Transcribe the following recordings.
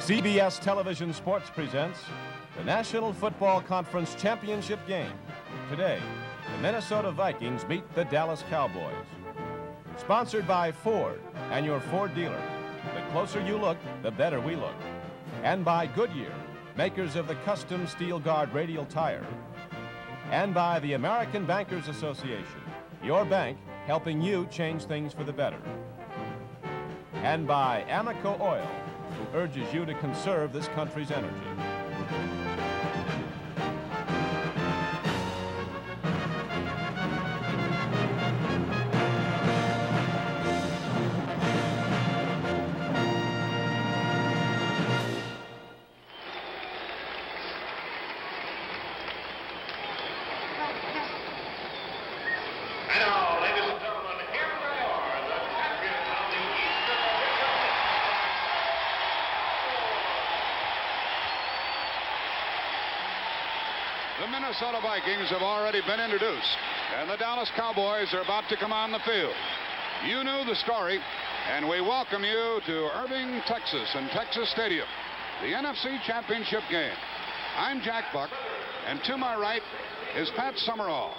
CBS Television Sports presents the National Football Conference Championship game. Today, the Minnesota Vikings meet the Dallas Cowboys. Sponsored by Ford and your Ford dealer. The closer you look, the better we look. And by Goodyear, makers of the custom Steel Guard radial tire. And by the American Bankers Association, your bank helping you change things for the better. And by Amoco Oil, who urges you to conserve this country's energy. The Minnesota Vikings have already been introduced, and the Dallas Cowboys are about to come on the field. You knew the story, and we welcome you to Irving, Texas, and Texas Stadium, the NFC Championship game. I'm Jack Buck, and to my right is Pat Summerall.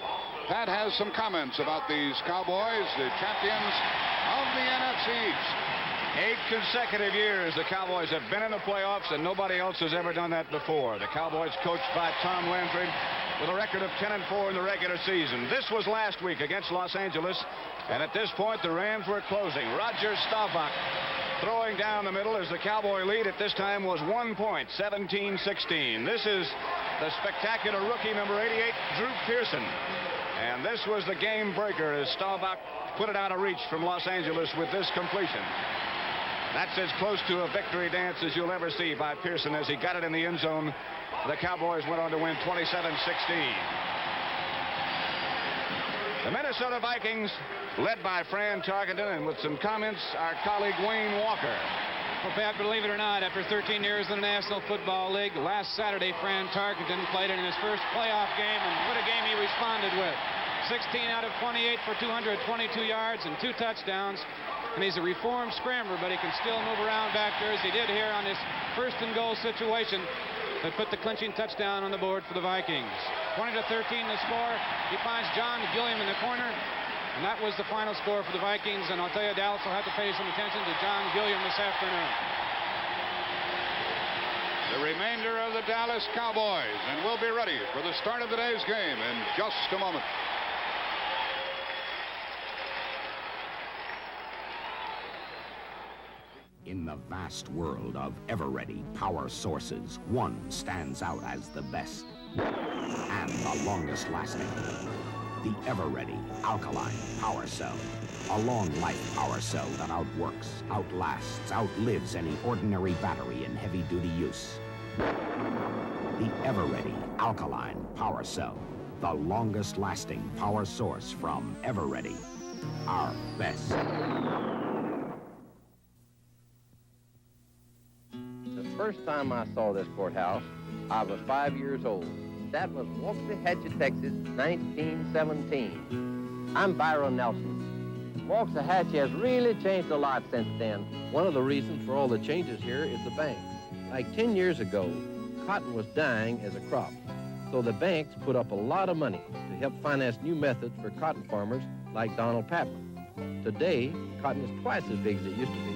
Pat has some comments about these Cowboys, the champions of the NFC East. 8 consecutive years the Cowboys have been in the playoffs, and nobody else has ever done that before. The Cowboys coached by Tom Landry with a record of 10-4 in the regular season. This was last week against Los Angeles, and at this point the Rams were closing. Roger Staubach throwing down the middle as the Cowboy lead at this time was 1 point, 17-16. This is the spectacular rookie number 88, Drew Pearson. And this was the game breaker as Staubach put it out of reach from Los Angeles with this completion. That's as close to a victory dance as you'll ever see by Pearson as he got it in the end zone. The Cowboys went on to win 27-16. The Minnesota Vikings, led by Fran Tarkenton, and with some comments, our colleague Wayne Walker. Well, Pat, believe it or not, after 13 years in the National Football League, last Saturday, Fran Tarkenton played in his first playoff game, and what a game he responded with. 16 out of 28 for 222 yards and 2 touchdowns. And he's a reformed scrambler, but he can still move around back there as he did here on this first and goal situation that put the clinching touchdown on the board for the Vikings. 20-13 the score. He finds John Gilliam in the corner, and that was the final score for the Vikings. And I'll tell you, Dallas will have to pay some attention to John Gilliam this afternoon. The remainder of the Dallas Cowboys, and we'll be ready for the start of today's game in just a moment. In the vast world of ever-ready power sources, one stands out as the best and the longest lasting. The ever-ready alkaline power cell. A long-life power cell that outworks, outlasts, outlives any ordinary battery in heavy-duty use. The ever-ready alkaline power cell. The longest-lasting power source from Ever-Ready. Our best. First time I saw this courthouse, I was 5 years old. That was Waxahachie, Texas, 1917. I'm Byron Nelson. Waxahachie has really changed a lot since then. One of the reasons for all the changes here is the banks. Like 10 years ago, cotton was dying as a crop. So the banks put up a lot of money to help finance new methods for cotton farmers like Donald Patman. Today, cotton is twice as big as it used to be.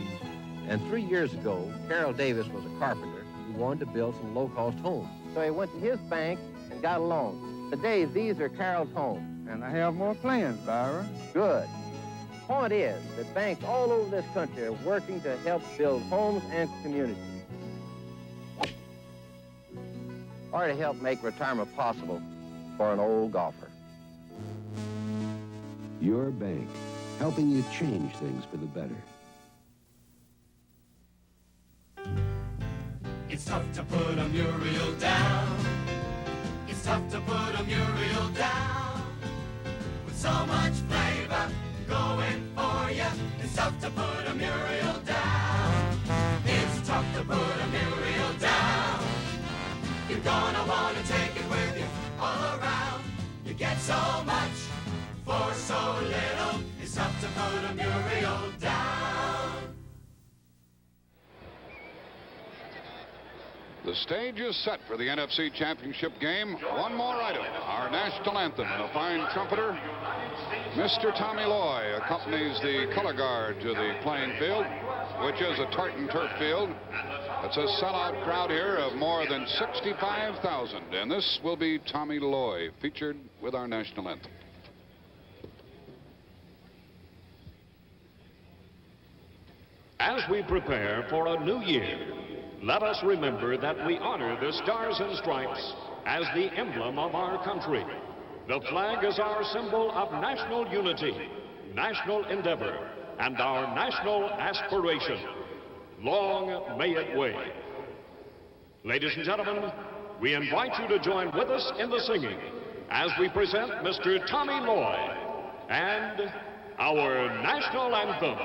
And 3 years ago, Carroll Davis was a carpenter who wanted to build some low-cost homes. So he went to his bank and got a loan. Today, these are Carroll's homes. And I have more plans, Byron. Good. Point is that banks all over this country are working to help build homes and communities. Or to help make retirement possible for an old golfer. Your bank, helping you change things for the better. It's tough to put a Muriel down. It's tough to put a Muriel down. With so much flavor going for you, it's tough to put a Muriel down. It's tough to put a Muriel down. You're gonna want to take it with you all around. You get so much for so little. It's tough to put a Muriel down. The stage is set for the NFC Championship game. One more item, our national anthem, and a fine trumpeter. Mr. Tommy Loy accompanies the color guard to the playing field, which is a tartan turf field. It's a sellout crowd here of more than 65,000, and this will be Tommy Loy featured with our national anthem. As we prepare for a new year, let us remember that we honor the Stars and Stripes as the emblem of our country. The flag is our symbol of national unity, national endeavor, and our national aspiration. Long may it wave. Ladies and gentlemen, we invite you to join with us in the singing as we present Mr. Tommy Loy and our national anthem.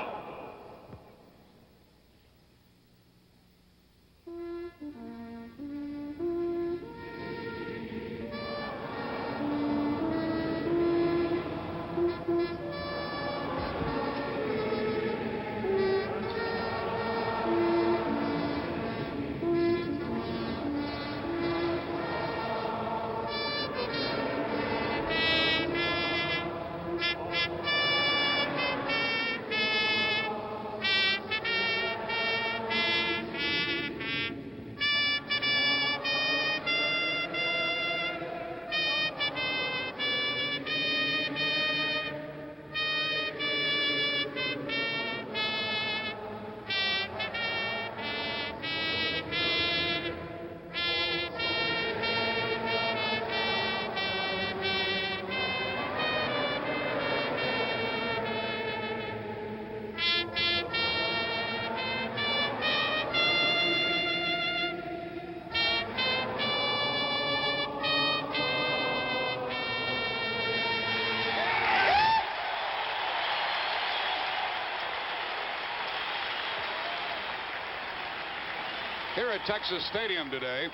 Here at Texas Stadium today,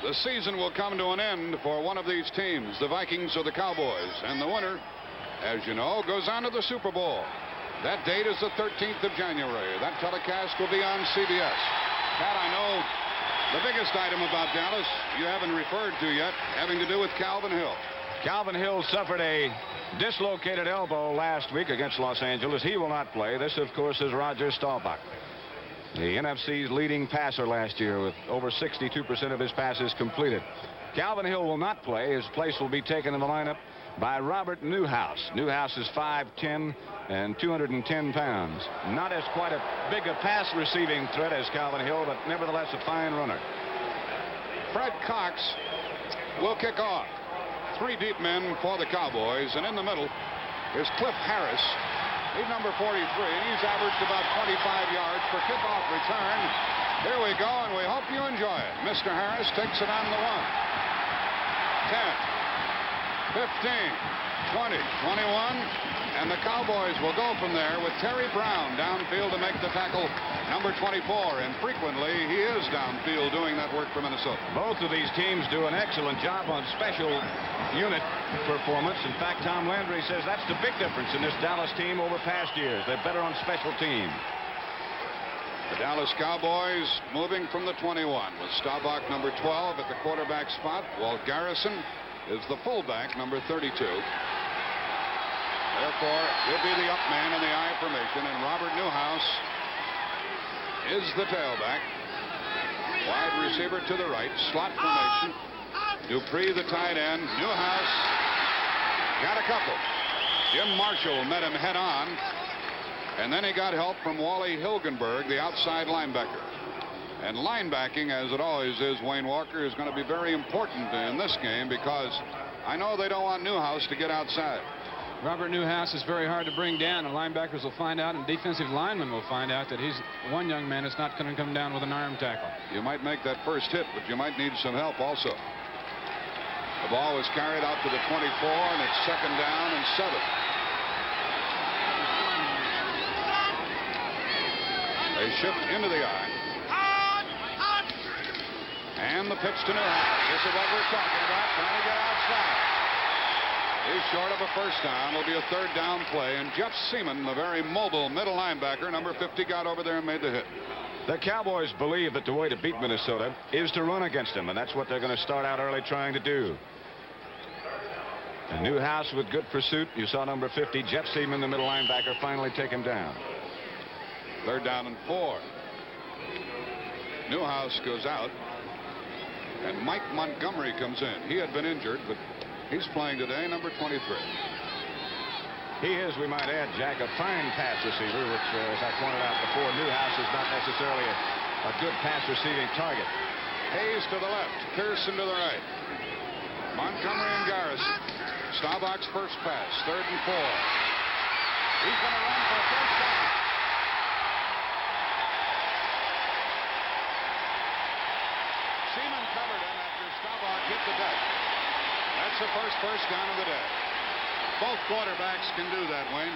the season will come to an end for one of these teams, the Vikings or the Cowboys. And the winner, as you know, goes on to the Super Bowl. That date is the 13th of January. That telecast will be on CBS. Pat, I know the biggest item about Dallas you haven't referred to yet, having to do with Calvin Hill. Calvin Hill suffered a dislocated elbow last week against Los Angeles. He will not play. This, of course, is Roger Staubach, the NFC's leading passer last year with over 62% of his passes completed. Calvin Hill will not play. His place will be taken in the lineup by Robert Newhouse. Newhouse is 5'10" and 210 pounds. Not as quite a big a pass receiving threat as Calvin Hill, but nevertheless a fine runner. Fred Cox will kick off. 3 deep men for the Cowboys, and in the middle is Cliff Harris. He's number 43, and he's averaged about 25 yards per kickoff return. Here we go, and we hope you enjoy it. Mr. Harris takes it on the 1, 10, 15, 20, 21, and the Cowboys will go from there with Terry Brown downfield to make the tackle, number 24, and frequently he is downfield doing that work for Minnesota. Both of these teams do an excellent job on special unit performance. In fact, Tom Landry says that's the big difference in this Dallas team over past years. They're better on special teams. The Dallas Cowboys moving from the 21 with Staubach number 12 at the quarterback spot. Walt Garrison is the fullback, number 32. Therefore, he'll be the up man in the I formation, and Robert Newhouse is the tailback. Wide receiver to the right, slot formation. Dupree, the tight end. Newhouse got a couple. Jim Marshall met him head on, and then he got help from Wally Hilgenberg, the outside linebacker. And linebacking, as it always is, Wayne Walker, is going to be very important in this game because I know they don't want Newhouse to get outside. Robert Newhouse is very hard to bring down, and linebackers will find out, and defensive linemen will find out that he's one young man that's not going to come down with an arm tackle. You might make that first hit, but you might need some help also. The ball was carried out to the 24, and it's 2nd down and 7. They shift into the I. And the pitch to Newhouse. This is what we're talking about, trying to get outside. He's short of a first down. It'll be a third down play. And Jeff Seaman, the very mobile middle linebacker, number 50, got over there and made the hit. The Cowboys believe that the way to beat Minnesota is to run against them, and that's what they're going to start out early trying to do. A Newhouse with good pursuit. You saw number 50, Jeff Seaman, the middle linebacker, finally take him down. Third down and 4. Newhouse goes out, and Mike Montgomery comes in. He had been injured, but he's playing today, number 23. He is, we might add, Jack, a fine pass receiver, which, as I pointed out before, Newhouse is not necessarily a good pass receiving target. Hayes to the left, Pearson to the right. Montgomery and Garrison. Staubach's first pass, third and 4. He's going to run for a first down. Seaman covered him after Staubach hit the deck. That's the first down of the day. Both quarterbacks can do that, Wayne.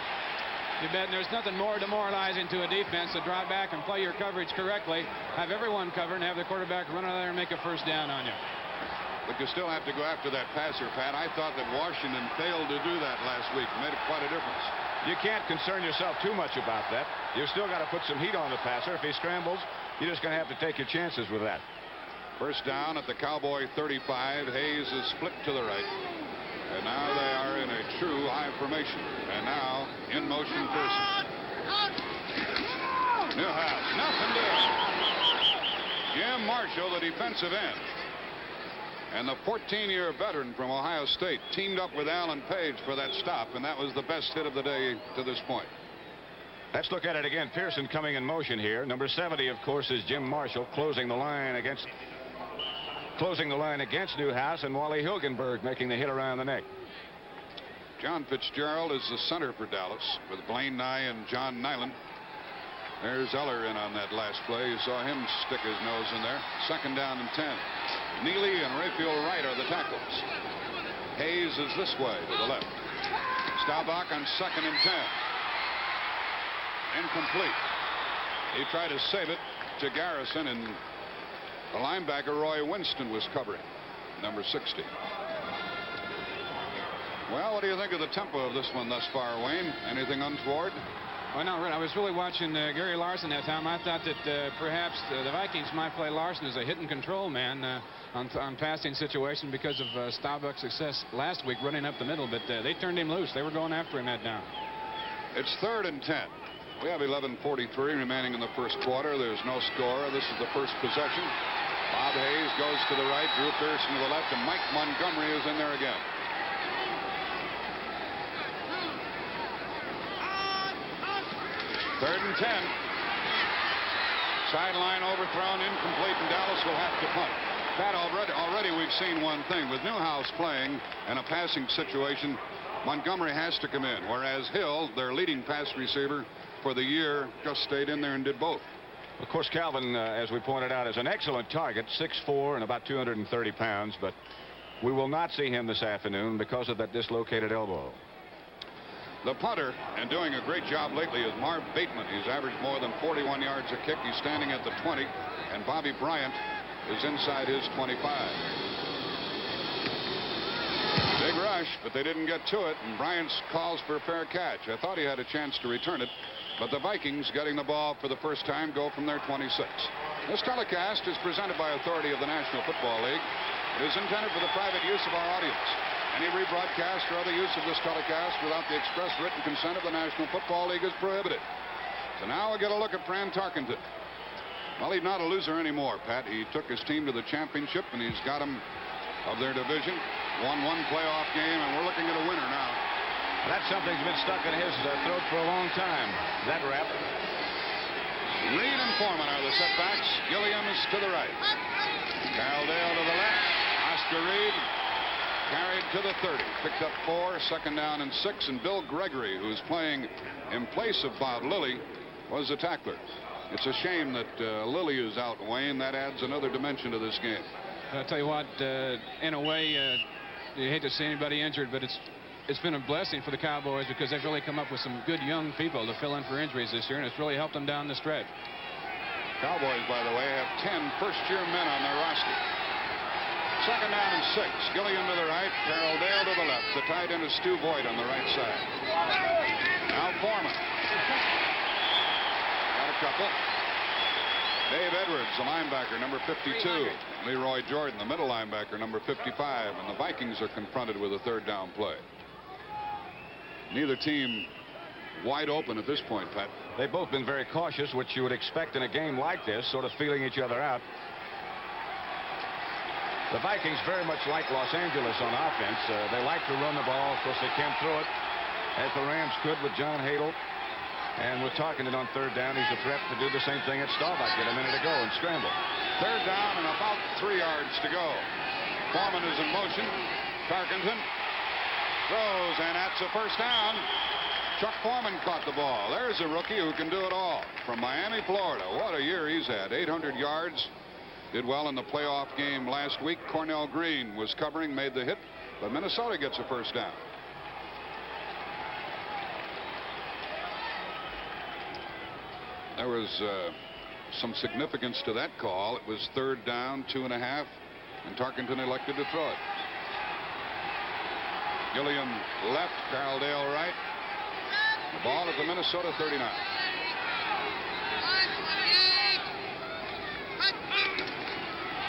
You bet. And there's nothing more demoralizing to a defense to drop back and play your coverage correctly, have everyone covered, and have the quarterback run out there and make a first down on you. But you still have to go after that passer, Pat. I thought that Washington failed to do that last week. Made it quite a difference. You can't concern yourself too much about that. You've still got to put some heat on the passer. If he scrambles, you're just going to have to take your chances with that. First down at the Cowboy 35. Hayes is split to the right. And now they are in a true I formation. And now in motion Pearson. Newhouse, nothing doing. Jim Marshall, the defensive end. And the 14-year veteran from Ohio State teamed up with Alan Page for that stop, and that was the best hit of the day to this point. Let's look at it again. Pearson coming in motion here. Number 70, of course, is Jim Marshall, closing the line against Newhouse, and Wally Hilgenberg making the hit around the neck. John Fitzgerald is the center for Dallas with Blaine Nye and John Nyland. There's Eller in on that last play. You saw him stick his nose in there. Second down and 10. Neely and Rayfield Wright are the tackles. Hayes is this way to the left. Staubach on second and 10. Incomplete. He tried to save it to Garrison, and the linebacker Roy Winston was covering, number 60. Well, what do you think of the tempo of this one thus far, Wayne? Anything untoward? Well, no, I was really watching Gary Larson that time. I thought that perhaps the Vikings might play Larson as a hit and control man on passing situation because of Staubach's success last week running up the middle, but they turned him loose. They were going after him that down. It's third and 10. We have 11:43 remaining in the first quarter. There's no score. This is the first possession. Bob Hayes goes to the right, Drew Pearson to the left, and Mike Montgomery is in there again. Third and 10. Sideline overthrown, incomplete, and Dallas will have to punt. Pat, already we've seen one thing. With Newhouse playing in a passing situation, Montgomery has to come in, whereas Hill, their leading pass receiver for the year, just stayed in there and did both. Of course, Calvin, as we pointed out, is an excellent target, 6'4" and about 230 pounds, but we will not see him this afternoon because of that dislocated elbow. The punter, and doing a great job lately, is Marv Bateman. He's averaged more than 41 yards a kick. He's standing at the 20, and Bobby Bryant is inside his 25. Big rush, but they didn't get to it, and Bryant calls for a fair catch. I thought he had a chance to return it, but the Vikings, getting the ball for the first time, go from their 26. This telecast is presented by authority of the National Football League. It is intended for the private use of our audience. Any rebroadcast or other use of this telecast without the express written consent of the National Football League is prohibited. So now we'll get a look at Fran Tarkenton. Well, he's not a loser anymore, Pat. He took his team to the championship, and he's got them of their division. Won one playoff game, and we're looking at a winner now. That something's been stuck in his throat for a long time. That rap. Reed and Foreman are the setbacks. Gilliam is to the right. Carroll Dale to the left. Oscar Reed carried to the 30. Picked up 4, second down and 6. And Bill Gregory, who's playing in place of Bob Lilly, was the tackler. It's a shame that Lilly is out, Wayne. That adds another dimension to this game. I'll tell you what, in a way, you hate to see anybody injured, but it's been a blessing for the Cowboys because they've really come up with some good young people to fill in for injuries this year, and it's really helped them down the stretch. Cowboys, by the way, have 10 first-year men on their roster. Second down and 6. Gilliam to the right, Carroll Dale to the left. The tight end is Stu Boyd on the right side. Now Foreman. Got a couple. Dave Edwards, the linebacker, number 52. Leroy Jordan, the middle linebacker, number 55. And the Vikings are confronted with a third down play. Neither team wide open at this point, Pat. They've both been very cautious, which you would expect in a game like this, sort of feeling each other out. The Vikings very much like Los Angeles on offense. They like to run the ball. Of course, they can't throw it as the Rams could with John Hadle. And with Tarkenton on third down, he's a threat to do the same thing at Staubach did a minute ago and scramble. Third down and about 3 yards to go. Foreman is in motion. Tarkenton throws, and that's a first down. Chuck Foreman caught the ball. There's a rookie who can do it all. From Miami, Florida. What a year he's had. 800 yards. Did well in the playoff game last week. Cornell Green was covering, made the hit, but Minnesota gets a first down. There was some significance to that call. It was third down, 2.5, and Tarkenton elected to throw it. Gilliam left, Carroll Dale right. The ball at the Minnesota 39.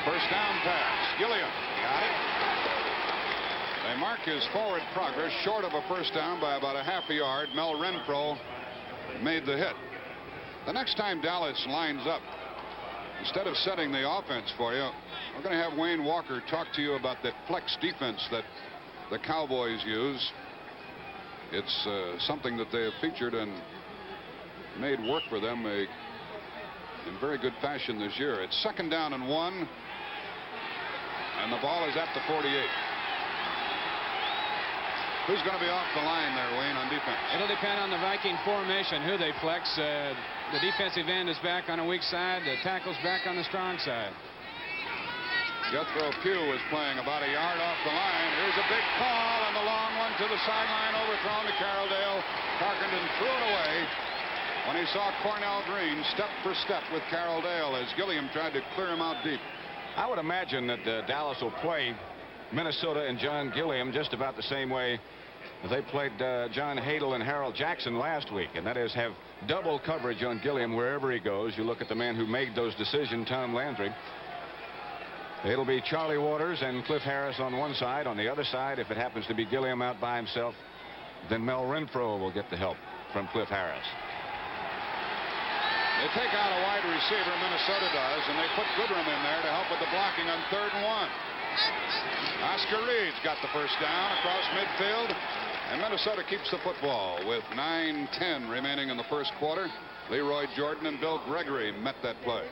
First down pass. Gilliam got it. They mark his forward progress short of a first down by about a half a yard. Mel Renfro made the hit. The next time Dallas lines up, instead of setting the offense for you, we're going to have Wayne Walker talk to you about that flex defense that the Cowboys use. It's something that they have featured and made work for them in very good fashion this year. It's second down and 1, and the ball is at the 48. Who's going to be off the line there, Wayne, on defense? It'll depend on the Viking formation, who they flex. The defensive end is back on a weak side. The tackle's back on the strong side. Jethro Pugh was playing about a yard off the line. Here's a big call, and the long one to the sideline, overthrown to Carroll Dale. Tarkenton threw it away when he saw Cornell Green step for step with Carroll Dale as Gilliam tried to clear him out deep. I would imagine that Dallas will play Minnesota and John Gilliam just about the same way they played John Hadle and Harold Jackson last week, and that is have double coverage on Gilliam wherever he goes. You look at the man who made those decisions, Tom Landry. It'll be Charlie Waters and Cliff Harris on one side. On the other side, if it happens to be Gilliam out by himself, then Mel Renfro will get the help from Cliff Harris. They take out a wide receiver, Minnesota does, and they put Goodrum in there to help with the blocking on 3rd and 1. Oscar Reed's got the first down across midfield, and Minnesota keeps the football with 9:10 remaining in the first quarter. Leroy Jordan and Bill Gregory met that play.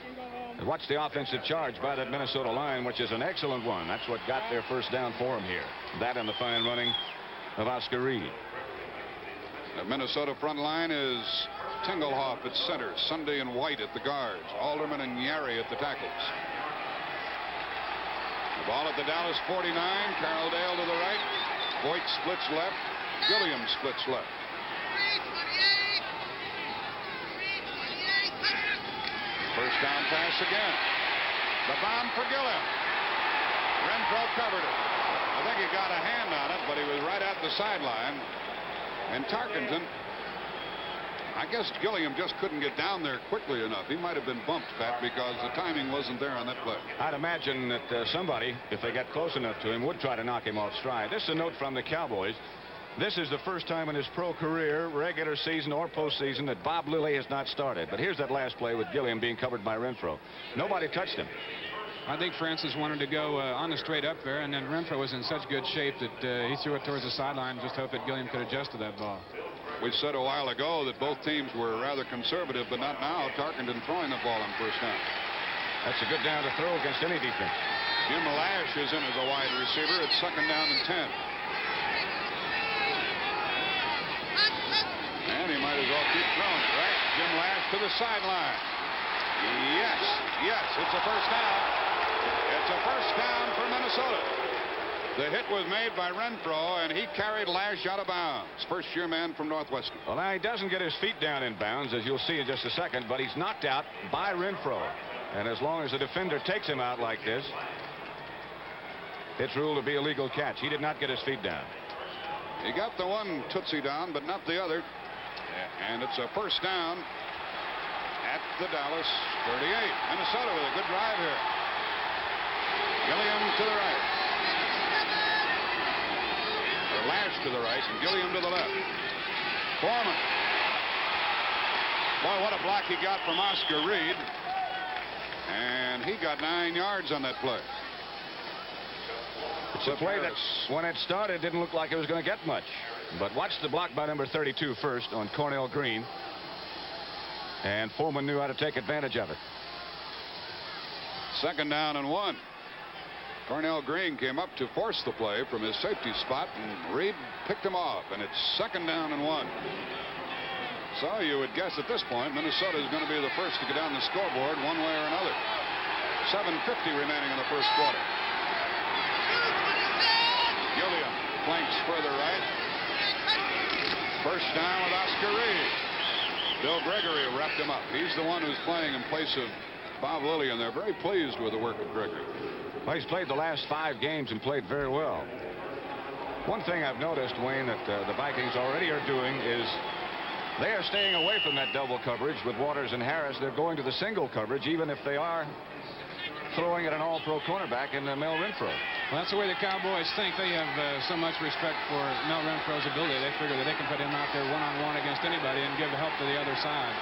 And watch the offensive charge by that Minnesota line, which is an excellent one. That's what got their first down for them here. That and the fine running of Oscar Reed. The Minnesota front line is Tingelhoff at center, Sunday and White at the guards, Alderman and Yari at the tackles. The ball at the Dallas 49, Carroll Dale to the right, Voigt splits left, Gilliam splits left. First down pass again. The bomb for Gilliam. Renfro covered it. I think he got a hand on it, but he was right at the sideline. And Tarkenton, I guess Gilliam just couldn't get down there quickly enough. He might have been bumped, Pat, because the timing wasn't there on that play. I'd imagine that somebody, if they got close enough to him, would try to knock him off stride. This is a note from the Cowboys. This is the first time in his pro career, regular season or postseason, that Bob Lilly has not started. But here's that last play with Gilliam being covered by Renfro. Nobody touched him. I think Francis wanted to go on the straight up there, and then Renfro was in such good shape that he threw it towards the sideline and just hoped that Gilliam could adjust to that ball. We said a while ago that both teams were rather conservative, but not now. Tarkenton throwing the ball on first down. That's a good down to throw against any defense. Jim Lash is in as a wide receiver. It's second down and 10. And he might as well keep throwing it, right? Jim Lash to the sideline. Yes, it's a first down. It's a first down for Minnesota. The hit was made by Renfro, and he carried Lash out of bounds. First-year man from Northwestern. Well, now he doesn't get his feet down in bounds, as you'll see in just a second, but he's knocked out by Renfro. And as long as the defender takes him out like this, It's ruled to be a legal catch. He did not get his feet down. He got the one tootsie down, but not the other. And it's a first down at the Dallas 38. Minnesota with a good drive here. Gilliam to the right. Or Lash to the right and Gilliam to the left. Foreman. Boy, what a block he got from Oscar Reed. And he got 9 yards on that play. It's a play that, when it started, didn't look like it was going to get much. But watch the block by number 32 first on Cornell Green. And Foreman knew how to take advantage of it. Second down and 1. Cornell Green came up to force the play from his safety spot, and Reed picked him off, and it's second down and 1. So you would guess at this point Minnesota is going to be the first to get down the scoreboard one way or another. 7:50 remaining in the first quarter. Gilliam flanks further right. First down with Oscar Reed. Bill Gregory wrapped him up. He's the one who's playing in place of Bob Lilly, and they're very pleased with the work of Gregory. Well, he's played the last 5 games and played very well. One thing I've noticed, Wayne, that the Vikings already are doing is they are staying away from that double coverage with Waters and Harris. They're going to the single coverage, even if they are throwing at an all-pro cornerback in Mel Renfro. Well, that's the way the Cowboys think. They have so much respect for Mel Renfro's ability. They figure that they can put him out there one-on-one against anybody and give help to the other side.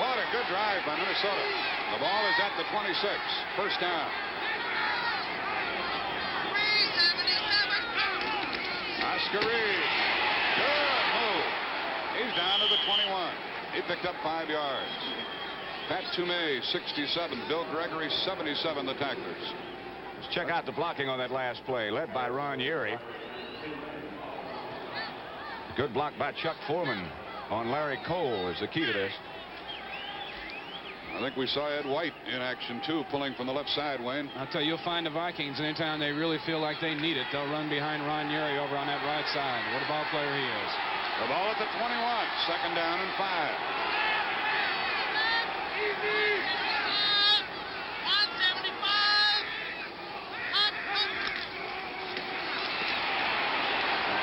What a good drive by Minnesota. The ball is at the 26. First down. Oscar Reed. Good move. He's down to the 21. He picked up 5 yards. Pat Toomey, 67. Bill Gregory, 77, the tacklers. Let's check out the blocking on that last play, led by Ron Yeri. Good block by Chuck Foreman on Larry Cole is the key to this. I think we saw Ed White in action, too, pulling from the left side, Wayne. I'll tell you, you'll find the Vikings anytime they really feel like they need it. They'll run behind Ron Yeri over on that right side. What a ball player he is. The ball at the 21. Second down and 5.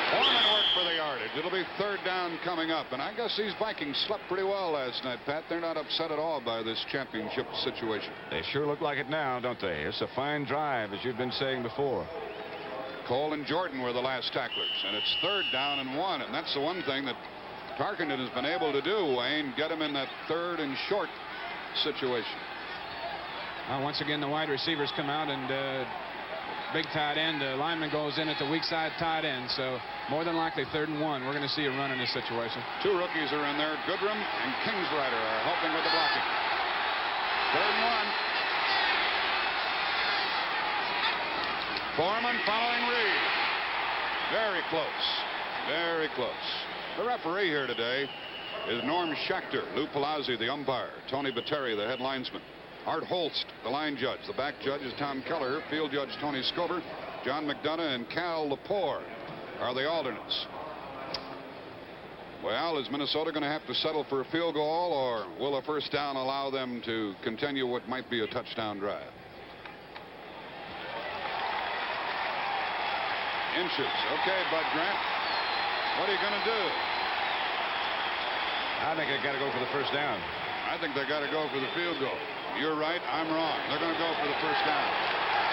Foreman worked for the yardage. It'll be third down coming up. And I guess these Vikings slept pretty well last night, Pat. They're not upset at all by this championship situation. They sure look like it now, don't they? It's a fine drive, as you've been saying before. Cole and Jordan were the last tacklers. And it's third down and 1. And that's the one thing that Tarkenton has been able to do, Wayne. Get him in that third and short situation. Well, once again, the wide receivers come out, and big tight end, the lineman goes in at the weak side tight end. So more than likely third and 1. We're going to see a run in this situation. 2 rookies are in there. Goodrum and Kingsrider are helping with the blocking. Third and 1. Foreman following Reed. Very close. Very close. The referee here today is Norm Schachter. Lou Palazzi, the umpire. Tony Batteri, the head linesman. Art Holst, the line judge. The back judge is Tom Keller. Field judge Tony Scober. John McDonough and Cal Lepore are the alternates. Well, is Minnesota going to have to settle for a field goal, or will a first down allow them to continue what might be a touchdown drive? Inches. Okay, Bud Grant. What are you going to do? I think they've got to go for the first down. I think they've got to go for the field goal. You're right. I'm wrong. They're going to go for the first down.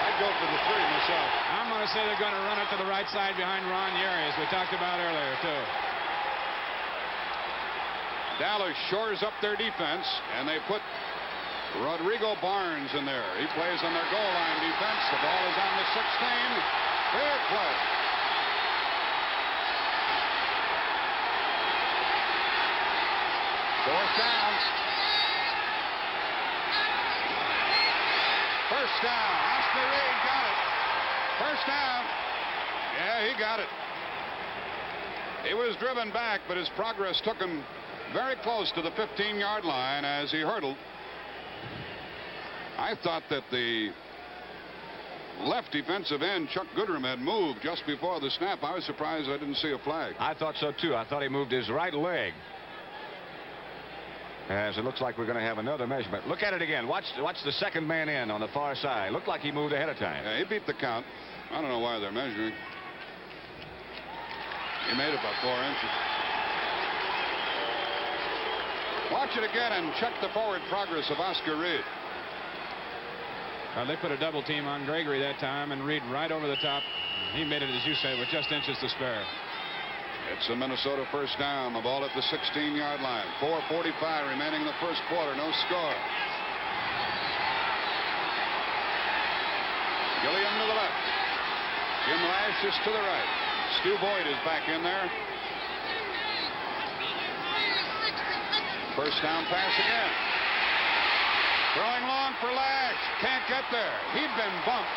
I'd go for the 3 myself. I'm going to say they're going to run it to the right side behind Ron Yeri, as we talked about earlier, too. Dallas shores up their defense, and they put Rodrigo Barnes in there. He plays on their goal line defense. The ball is on the 16. Fair play. Fourth down. First down. Oscar Reed got it. First down. Yeah, he got it. He was driven back, but his progress took him very close to the 15-yard line as he hurdled. I thought that the left defensive end, Chuck Goodrum, had moved just before the snap. I was surprised I didn't see a flag. I thought so, too. I thought he moved his right leg. As it looks like we're going to have another measurement. Look at it again. Watch the second man in on the far side. Looked like he moved ahead of time. Yeah, he beat the count. I don't know why they're measuring. He made it by 4 inches. Watch it again and check the forward progress of Oscar Reed. They put a double team on Gregory that time, and Reed right over the top. He made it, as you say, with just inches to spare. It's a Minnesota first down. The ball at the 16-yard line. 4:45 remaining in the first quarter. No score. Gilliam to the left. Jim Lash is to the right. Stu Boyd is back in there. First down pass again. Throwing long for Lash. Can't get there. He'd been bumped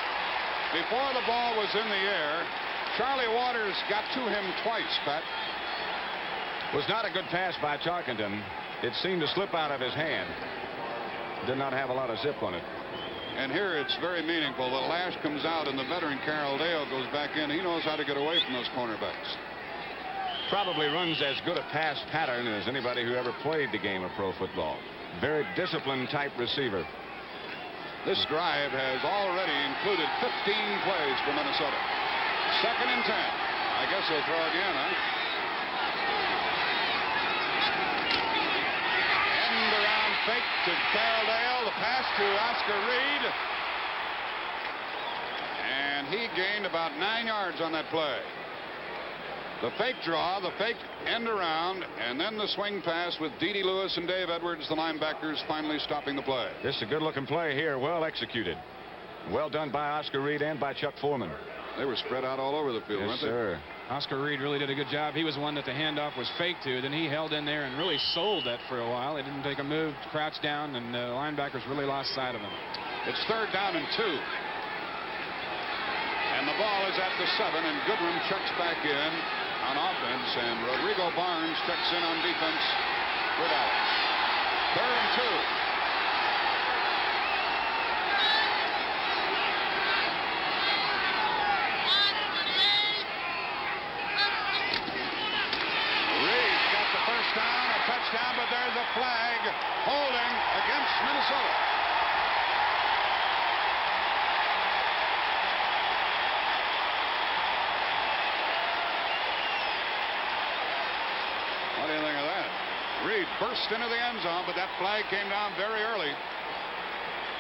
before the ball was in the air. Charlie Waters got to him twice, Pat. Was not a good pass by Tarkenton. It seemed to slip out of his hand. Did not have a lot of zip on it. And here it's very meaningful. The Lash comes out and the veteran Carroll Dale goes back in. He knows how to get away from those cornerbacks. Probably runs as good a pass pattern as anybody who ever played the game of pro football. Very disciplined type receiver. This drive has already included 15 plays for Minnesota. 2nd and 10. I guess they'll throw again, huh? End around fake to Carroll Dale. The pass to Oscar Reed. And he gained about 9 yards on that play. The fake draw, the fake end around, and then the swing pass with Dede Lewis and Dave Edwards, the linebackers, finally stopping the play. This is a good-looking play here. Well executed. Well done by Oscar Reed and by Chuck Foreman. They were spread out all over the field, yes, weren't they? Sir. Oscar Reed really did a good job. He was one that the handoff was fake to. Then he held in there and really sold that for a while. He didn't take a move, crouch down, and the linebackers really lost sight of him. It's 3rd down and 2. And the ball is at the 7, and Goodrum checks back in on offense, and Rodrigo Barnes checks in on defense for Dallas. 3rd and 2. Reed's got the first down, a touchdown, but there's a flag holding against Minnesota. What do you think of that? Reed burst into the end zone, but that flag came down very early.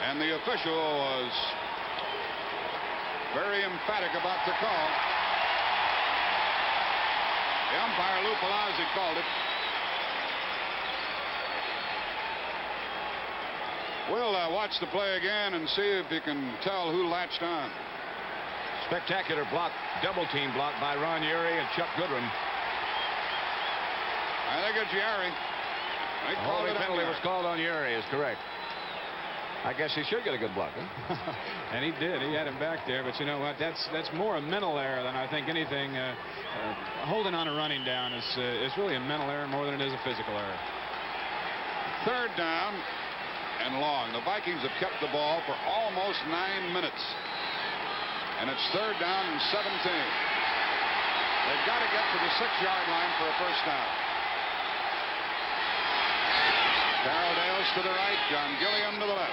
And the official was very emphatic about the call. The umpire, Lou Palazzi, called it. We'll watch the play again and see if you can tell who latched on. Spectacular block, double team block by Ron Urey and Chuck Goodrum. I think it's Urey. The penalty was called on Urey, is correct. I guess he should get a good block, huh? And he did. He had him back there. But you know what? That's more a mental error than I think anything. Holding on a running down is really a mental error more than it is a physical error. 3rd down and long. The Vikings have kept the ball for almost 9 minutes. And it's 3rd down and 17. They've got to get to the 6-yard line for a first down. Carroll Dale's to the right, John Gilliam to the left.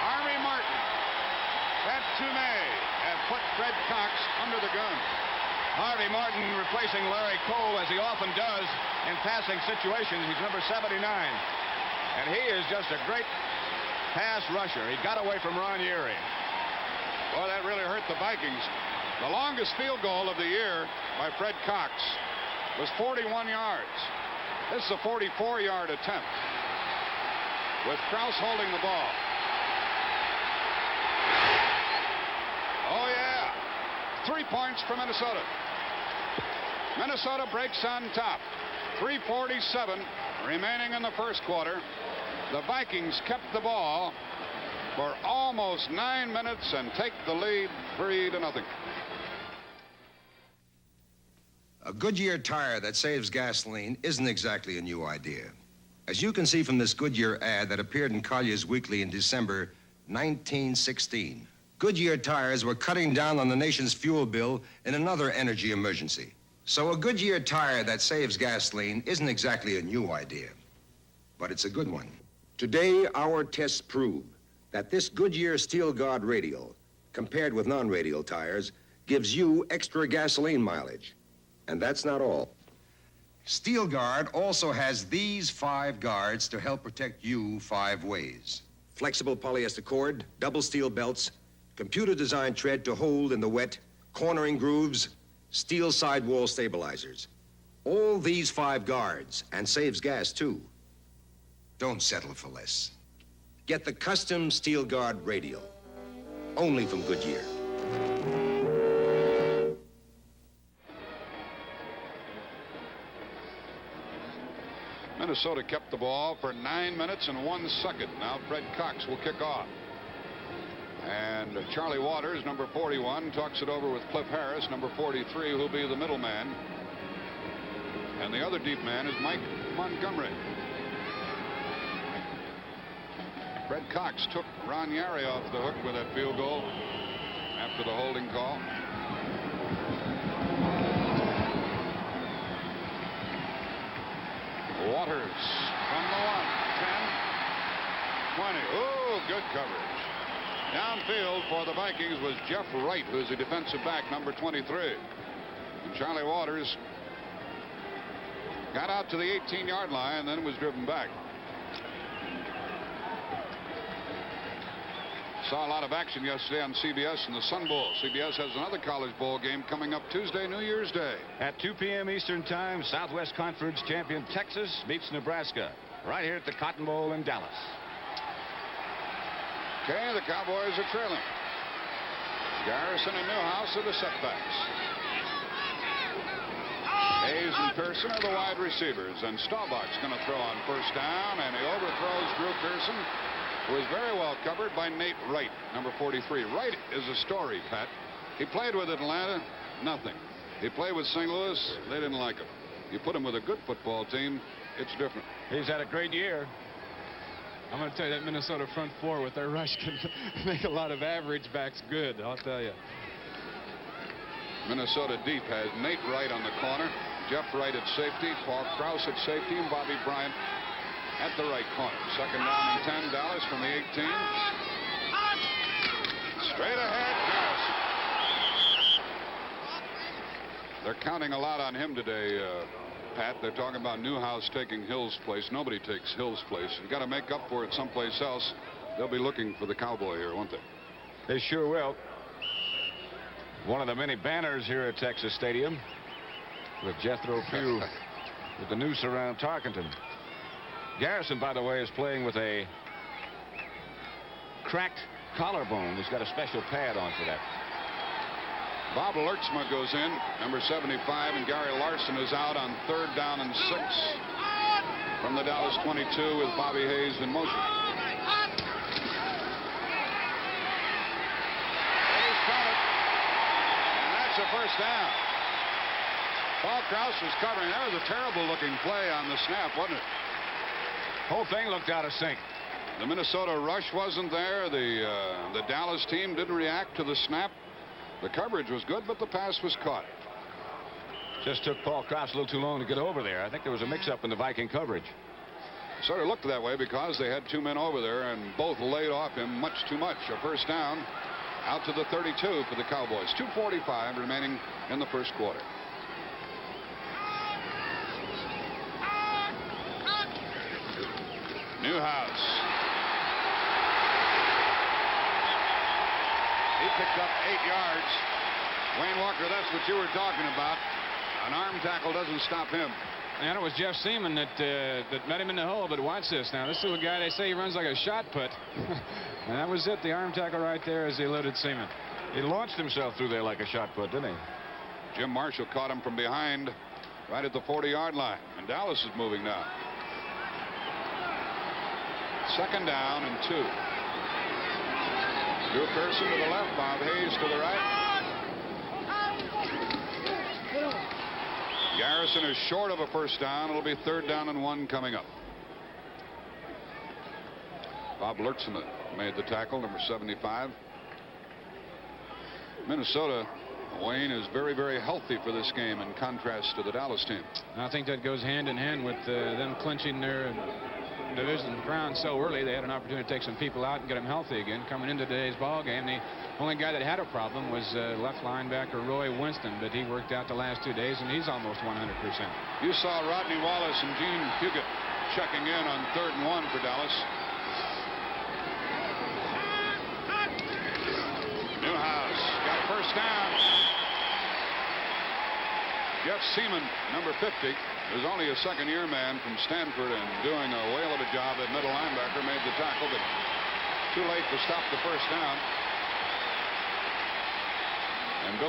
Harvey Martin, Pat Toomey have put Fred Cox under the gun. Harvey Martin replacing Larry Cole, as he often does in passing situations. He's number 79. And he is just a great pass rusher. He got away from Ron Urey. Boy, that really hurt the Vikings. The longest field goal of the year by Fred Cox was 41 yards. This is a 44-yard attempt with Krause holding the ball. Oh, yeah. 3 points for Minnesota. Minnesota breaks on top. 3:47 remaining in the first quarter. The Vikings kept the ball for almost 9 minutes and take the lead 3-0. A Goodyear tire that saves gasoline isn't exactly a new idea. As you can see from this Goodyear ad that appeared in Collier's Weekly in December 1916, Goodyear tires were cutting down on the nation's fuel bill in another energy emergency. So a Goodyear tire that saves gasoline isn't exactly a new idea, but it's a good one. Today, our tests prove that this Goodyear Steel Guard radial, compared with non-radial tires, gives you extra gasoline mileage. And that's not all. Steel Guard also has these 5 guards to help protect you 5 ways. Flexible polyester cord, double steel belts, computer-designed tread to hold in the wet, cornering grooves, steel sidewall stabilizers. All these 5 guards, and saves gas too. Don't settle for less. Get the custom Steel Guard radial, only from Goodyear. Minnesota kept the ball for 9 minutes and 1 second. Now Fred Cox will kick off. And Charlie Waters, number 41, talks it over with Cliff Harris, number 43, who'll be the middleman. And the other deep man is Mike Montgomery. Fred Cox took Ron Yary off the hook with that field goal after the holding call. Waters from the 1, 10, 20. Oh, good coverage. Downfield for the Vikings was Jeff Wright, who's a defensive back, number 23. And Charlie Waters got out to the 18-yard line and then was driven back. Saw a lot of action yesterday on CBS in the Sun Bowl. CBS has another college bowl game coming up Tuesday, New Year's Day. At 2 p.m. Eastern Time, Southwest Conference champion Texas meets Nebraska right here at the Cotton Bowl in Dallas. Okay, the Cowboys are trailing. Garrison and Newhouse are the setbacks. Hayes and Pearson are the wide receivers, and Staubach's going to throw on first down, and he overthrows Drew Pearson, who is very well covered by Nate Wright, number 43. Wright is a story, Pat. He played with Atlanta, nothing. He played with St. Louis, they didn't like him. You put him with a good football team, it's different. He's had a great year. I'm going to tell you, that Minnesota front four with their rush can make a lot of average backs good, I'll tell you. Minnesota deep has Nate Wright on the corner, Jeff Wright at safety, Paul Krause at safety, and Bobby Bryant at the right corner. Second down and 10, Dallas from the 18. Straight ahead, Garrison. They're counting a lot on him today, Pat. They're talking about Newhouse taking Hill's place. Nobody takes Hill's place. You've got to make up for it someplace else. They'll be looking for the Cowboy here, won't they? They sure will. One of the many banners here at Texas Stadium with Jethro Pugh with the noose around Tarkenton. Garrison, by the way, is playing with a cracked collarbone. He's got a special pad on for that. Bob Lertzma goes in, number 75, and Gary Larson is out on 3rd down and 6 from the Dallas 22 with Bobby Hayes in motion. Hayes caught it, and that's a first down. Paul Krause was covering. That was a terrible-looking play on the snap, wasn't it? Whole thing looked out of sync. The Minnesota rush wasn't there. The Dallas team didn't react to the snap. The coverage was good, but the pass was caught. Just took Paul Krause a little too long to get over there. I think there was a mix-up in the Viking coverage. Sort of looked that way because they had 2 men over there, and both laid off him much too much. A first down out to the 32 for the Cowboys. 2:45 remaining in the first quarter. Newhouse. He picked up 8 yards. Wayne Walker, that's what you were talking about. An arm tackle doesn't stop him. And it was Jeff Seaman that met him in the hole, but watch this now. This is a guy they say he runs like a shot put. And that was it, the arm tackle right there as he eluded Seaman. He launched himself through there like a shot put, didn't he? Jim Marshall caught him from behind right at the 40-yard line. And Dallas is moving now. Second down and 2. Drew Pearson to the left, Bob Hayes to the right. Garrison is short of a first down. It'll be 3rd down and 1 coming up. Bob Lertzman made the tackle, number 75. Minnesota, Wayne, is very, very healthy for this game in contrast to the Dallas team. I think that goes hand in hand with them clinching their division crown so early. They had an opportunity to take some people out and get them healthy again. Coming into today's ball game, the only guy that had a problem was left linebacker Roy Winston, but he worked out the last 2 days, and he's almost 100%. You saw Rodney Wallace and Gene Huguet checking in on 3rd and 1 for Dallas. Newhouse got a first down. Jeff Seaman, number 50, who's only a second-year man from Stanford and doing a whale of a job at middle linebacker, made the tackle, but too late to stop the first down. And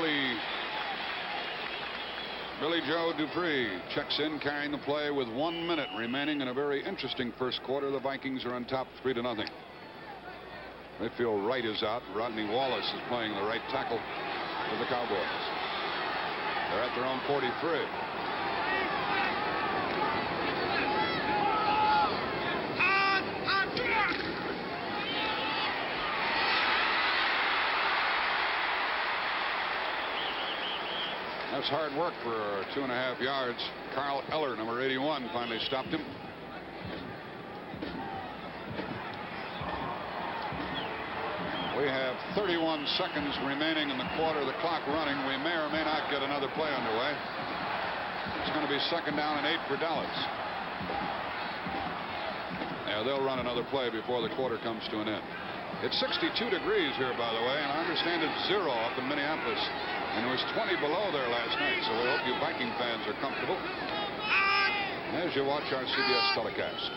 Billy Joe Dupree checks in, carrying the play with 1 minute remaining in a very interesting first quarter. The Vikings are on top 3-0. They feel Wright is out. Rodney Wallace is playing the right tackle for the Cowboys. They're at their own 43. That's hard work for 2.5 yards. Carl Eller, number 81, finally stopped him. We have 31 seconds remaining in the quarter. The clock running. We may or may not get another play underway. It's going to be 2nd down and 8 for Dallas. Yeah, they'll run another play before the quarter comes to an end. It's 62 degrees here, by the way, and I understand it's 0 up in Minneapolis. And it was 20 below there last night, so we hope you Viking fans are comfortable as you watch our CBS telecast.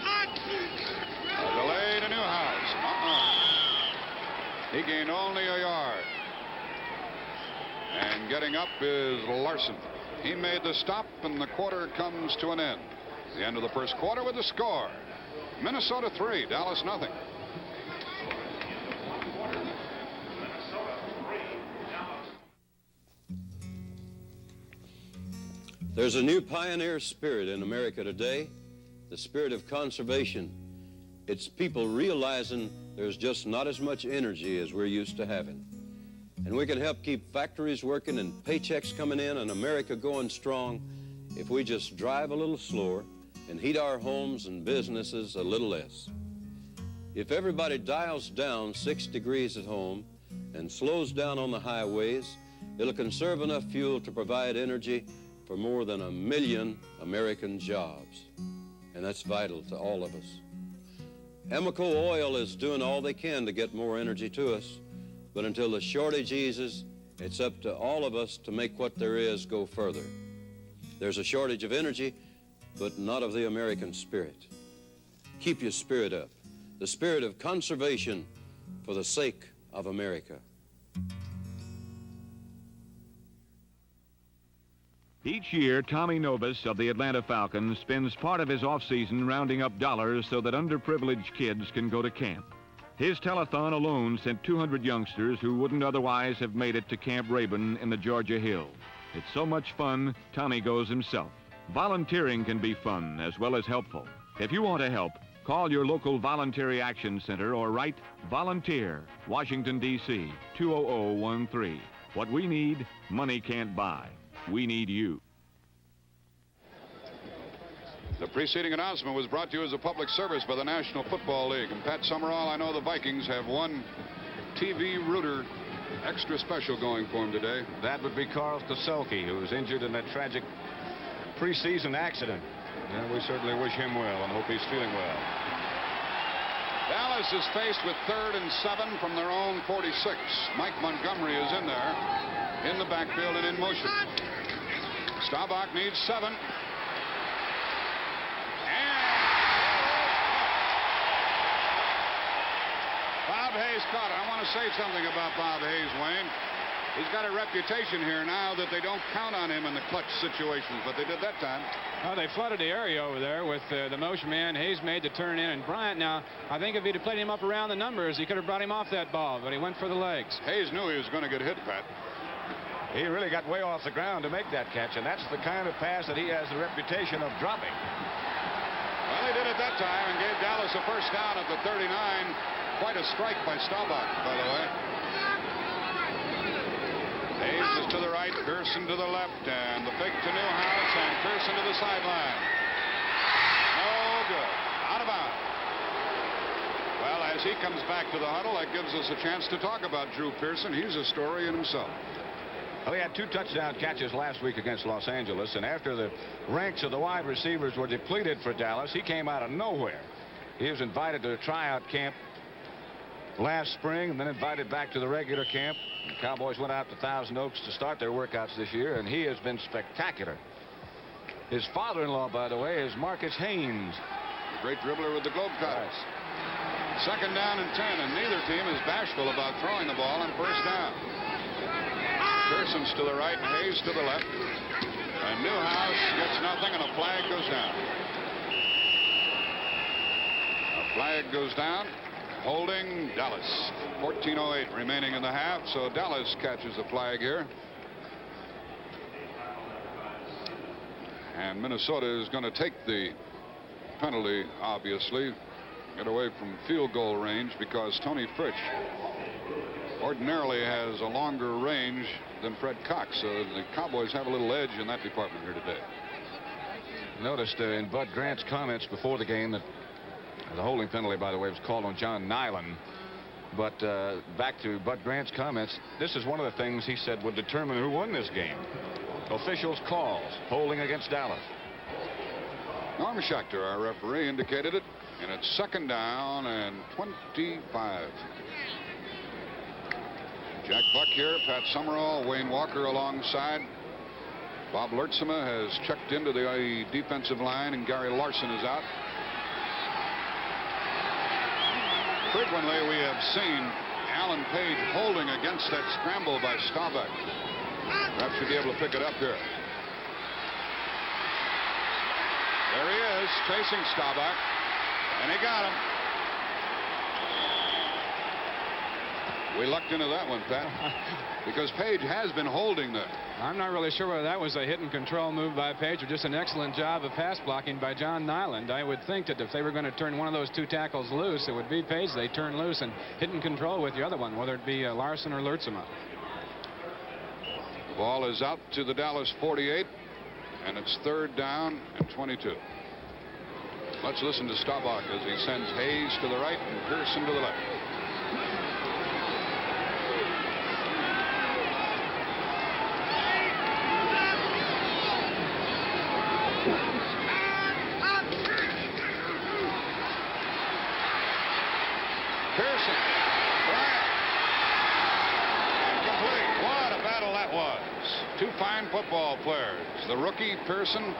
A delay to Newhouse. He gained only a yard. And getting up is Larson. He made the stop, and the quarter comes to an end. The end of the first quarter with the score. Minnesota 3, Dallas nothing. There's a new pioneer spirit in America today, the spirit of conservation. It's people realizing there's just not as much energy as we're used to having. And we can help keep factories working and paychecks coming in and America going strong if we just drive a little slower and heat our homes and businesses a little less. If everybody dials down 6 degrees at home and slows down on the highways, it'll conserve enough fuel to provide energy for more than 1 million American jobs. And that's vital to all of us. Amoco Oil is doing all they can to get more energy to us, but until the shortage eases, it's up to all of us to make what there is go further. There's a shortage of energy, but not of the American spirit. Keep your spirit up, the spirit of conservation for the sake of America. Each year, Tommy Novus of the Atlanta Falcons spends part of his offseason rounding up dollars so that underprivileged kids can go to camp. His telethon alone sent 200 youngsters who wouldn't otherwise have made it to Camp Rabun in the Georgia Hills. It's so much fun, Tommy goes himself. Volunteering can be fun as well as helpful. If you want to help, call your local Voluntary Action Center or write Volunteer, Washington, D.C., 20013. What we need, money can't buy. We need you. The preceding announcement was brought to you as a public service by the National Football League. And Pat Summerall, I know the Vikings have one TV rooter extra special going for him today. That would be Carl Koselke, who was injured in that tragic preseason accident. And we certainly wish him well and hope he's feeling well. Dallas is faced with 3rd and 7 from their own 46. Mike Montgomery is in there, in the backfield and in motion. Staubach needs 7. And Bob Hayes caught it. I want to say something about Bob Hayes, Wayne. He's got a reputation here now that they don't count on him in the clutch situations, but they did that time. Well, they flooded the area over there with the motion man. Hayes made the turn in, and Bryant now, I think if he'd have played him up around the numbers, he could have brought him off that ball, but he went for the legs. Hayes knew he was going to get hit, Pat. He really got way off the ground to make that catch, and that's the kind of pass that he has the reputation of dropping. Well, they did it that time and gave Dallas a first down at the 39. Quite a strike by Staubach, by the way. Hayes is to the right, Pearson to the left, and the fake to Newhouse, and Pearson to the sideline. No good. Out of bounds. Well, as he comes back to the huddle, that gives us a chance to talk about Drew Pearson. He's a story in himself. Well, he had 2 touchdown catches last week against Los Angeles, and after the ranks of the wide receivers were depleted for Dallas, he came out of nowhere. He was invited to a tryout camp last spring and then invited back to the regular camp. The Cowboys went out to Thousand Oaks to start their workouts this year, and he has been spectacular. His father-in-law, by the way, is Marcus Haynes. The great dribbler with the Globetrotters. Second down and 10, and neither team is bashful about throwing the ball on first down. Pearson's to the right and Hayes to the left. And Newhouse gets nothing, and a flag goes down. A flag goes down. Holding Dallas. 14:08 remaining in the half, so Dallas catches the flag here. And Minnesota is going to take the penalty, obviously. Get away from field goal range because Tony Fritsch ordinarily has a longer range than Fred Cox. So the Cowboys have a little edge in that department here today. Noticed in Bud Grant's comments before the game that the holding penalty, by the way, was called on John Nyland. But back to Bud Grant's comments, this is one of the things he said would determine who won this game. Officials' calls, holding against Dallas. Norm Schechter, our referee, indicated it, and it's second down and 25. Jack Buck here, Pat Summerall, Wayne Walker alongside. Bob Lertzema has checked into the defensive line, and Gary Larson is out. Frequently we have seen Alan Page holding against that scramble by Staubach. Perhaps you'll be able to pick it up here. There he is, chasing Staubach, and he got him. We lucked into that one, Pat, because Page has been holding there. I'm not really sure whether that was a hit and control move by Page or just an excellent job of pass blocking by John Nyland. I would think that if they were going to turn one of those 2 tackles loose, it would be Page they turn loose and hit and control with the other one, whether it be Larson or Lertzema. The ball is out to the Dallas 48, and it's third down and 22. Let's listen to Staubach as he sends Hayes to the right and Pearson to the left. Pearson, Bryant, incomplete. What a battle that was. 2 fine football players. The rookie Pearson,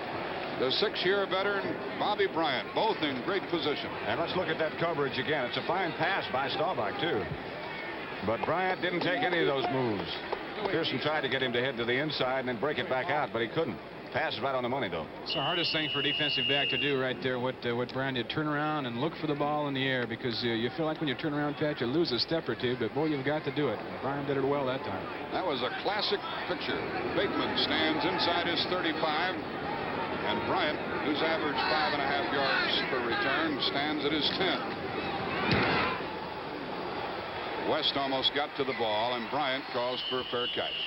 the 6-year veteran Bobby Bryant, both in great position. And let's look at that coverage again. It's a fine pass by Staubach, too. But Bryant didn't take any of those moves. Pearson tried to get him to head to the inside and then break it back out, but he couldn't. Pass is right on the money, though. It's the hardest thing for a defensive back to do right there. What Bryant did, turn around and look for the ball in the air, because you feel like when you turn around, Pat, you lose a step or two, but boy, you've got to do it. And Bryant did it well that time. That was a classic picture. Bateman stands inside his 35, and Bryant, who's averaged 5.5 yards per return, stands at his 10. West almost got to the ball, and Bryant calls for a fair catch.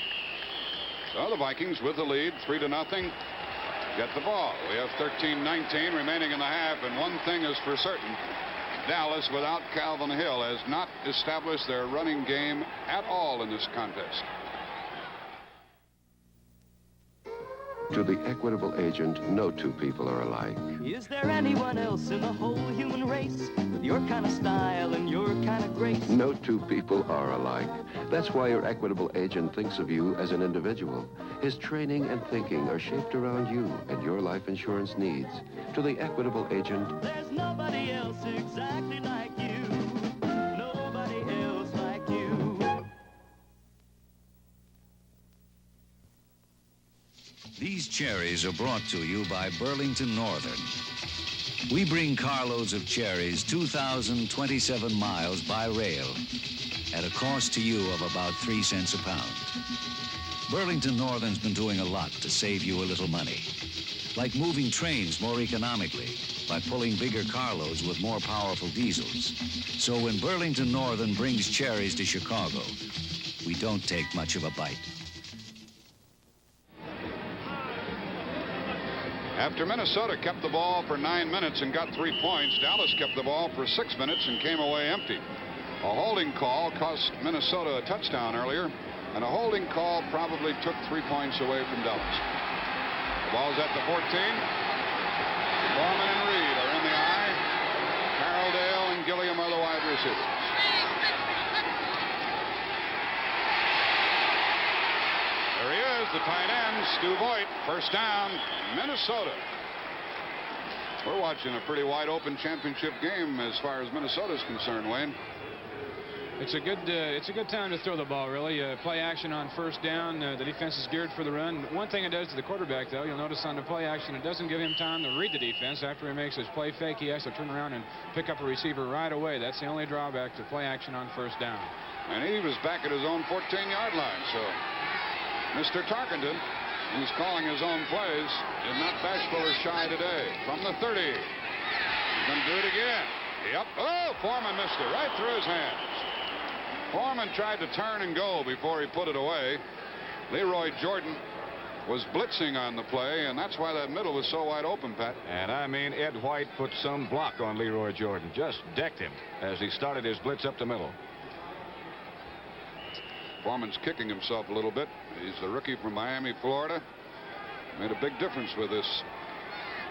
So the Vikings with the lead, 3-0, get the ball. We have 13-19 remaining in the half, and one thing is for certain. Dallas, without Calvin Hill, has not established their running game at all in this contest. To the equitable agent, no 2 people are alike. Is there anyone else in the whole human race with your kind of style and your kind of grace? No 2 people are alike. That's why your equitable agent thinks of you as an individual. His training and thinking are shaped around you and your life insurance needs. To the equitable agent, there's nobody else exactly like you. Nobody else like you. These cherries are brought to you by Burlington Northern. We bring carloads of cherries 2,027 miles by rail at a cost to you of about 3 cents a pound. Burlington Northern's been doing a lot to save you a little money, like moving trains more economically by pulling bigger carloads with more powerful diesels. So when Burlington Northern brings cherries to Chicago, we don't take much of a bite. After Minnesota kept the ball for 9 minutes and got 3 points, Dallas kept the ball for 6 minutes and came away empty. A holding call cost Minnesota a touchdown earlier, and a holding call probably took 3 points away from Dallas. The ball's at the 14. Foreman and Reed are in the eye. Carroll, Dale, and Gilliam are the wide receivers. There he is, the tight end, Stu Voigt. First down, Minnesota. We're watching a pretty wide open championship game as far as Minnesota's concerned, Wayne. It's a good time to throw the ball, really. Play action on first down. The defense is geared for the run. One thing it does to the quarterback, though, you'll notice on the play action, it doesn't give him time to read the defense. After he makes his play fake, he has to turn around and pick up a receiver right away. That's the only drawback to play action on first down. And he was back at his own 14-yard line, so Mr. Tarkenton, who's calling his own plays, is not bashful or shy today. From the 30. He's going to do it again. Yep. Oh, Foreman missed it right through his hands. Foreman tried to turn and go before he put it away. Leroy Jordan was blitzing on the play, and that's why that middle was so wide open, Pat. And I mean, Ed White put some block on Leroy Jordan. Just decked him as he started his blitz up the middle. Foreman's kicking himself a little bit. He's the rookie from Miami, Florida. Made a big difference with this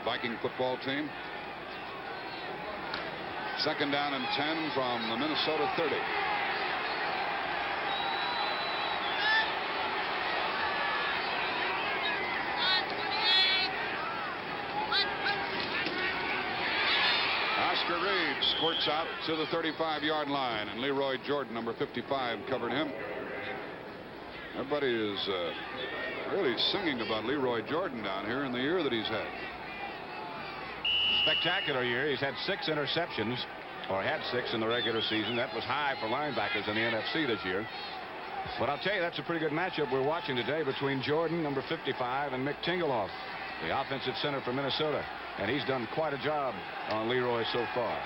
Viking football team. Second down and 10 from the Minnesota 30. Oscar Reed squirts out to the 35-yard line, and Leroy Jordan, number 55, covered him. Everybody is really singing about Leroy Jordan down here in the year that he's had. Spectacular year. He's had 6 interceptions, or had 6 in the regular season. That was high for linebackers in the NFC this year. But I'll tell you, that's a pretty good matchup we're watching today between Jordan, number 55, and Mick Tingelhoff, the offensive center for Minnesota. And he's done quite a job on Leroy so far.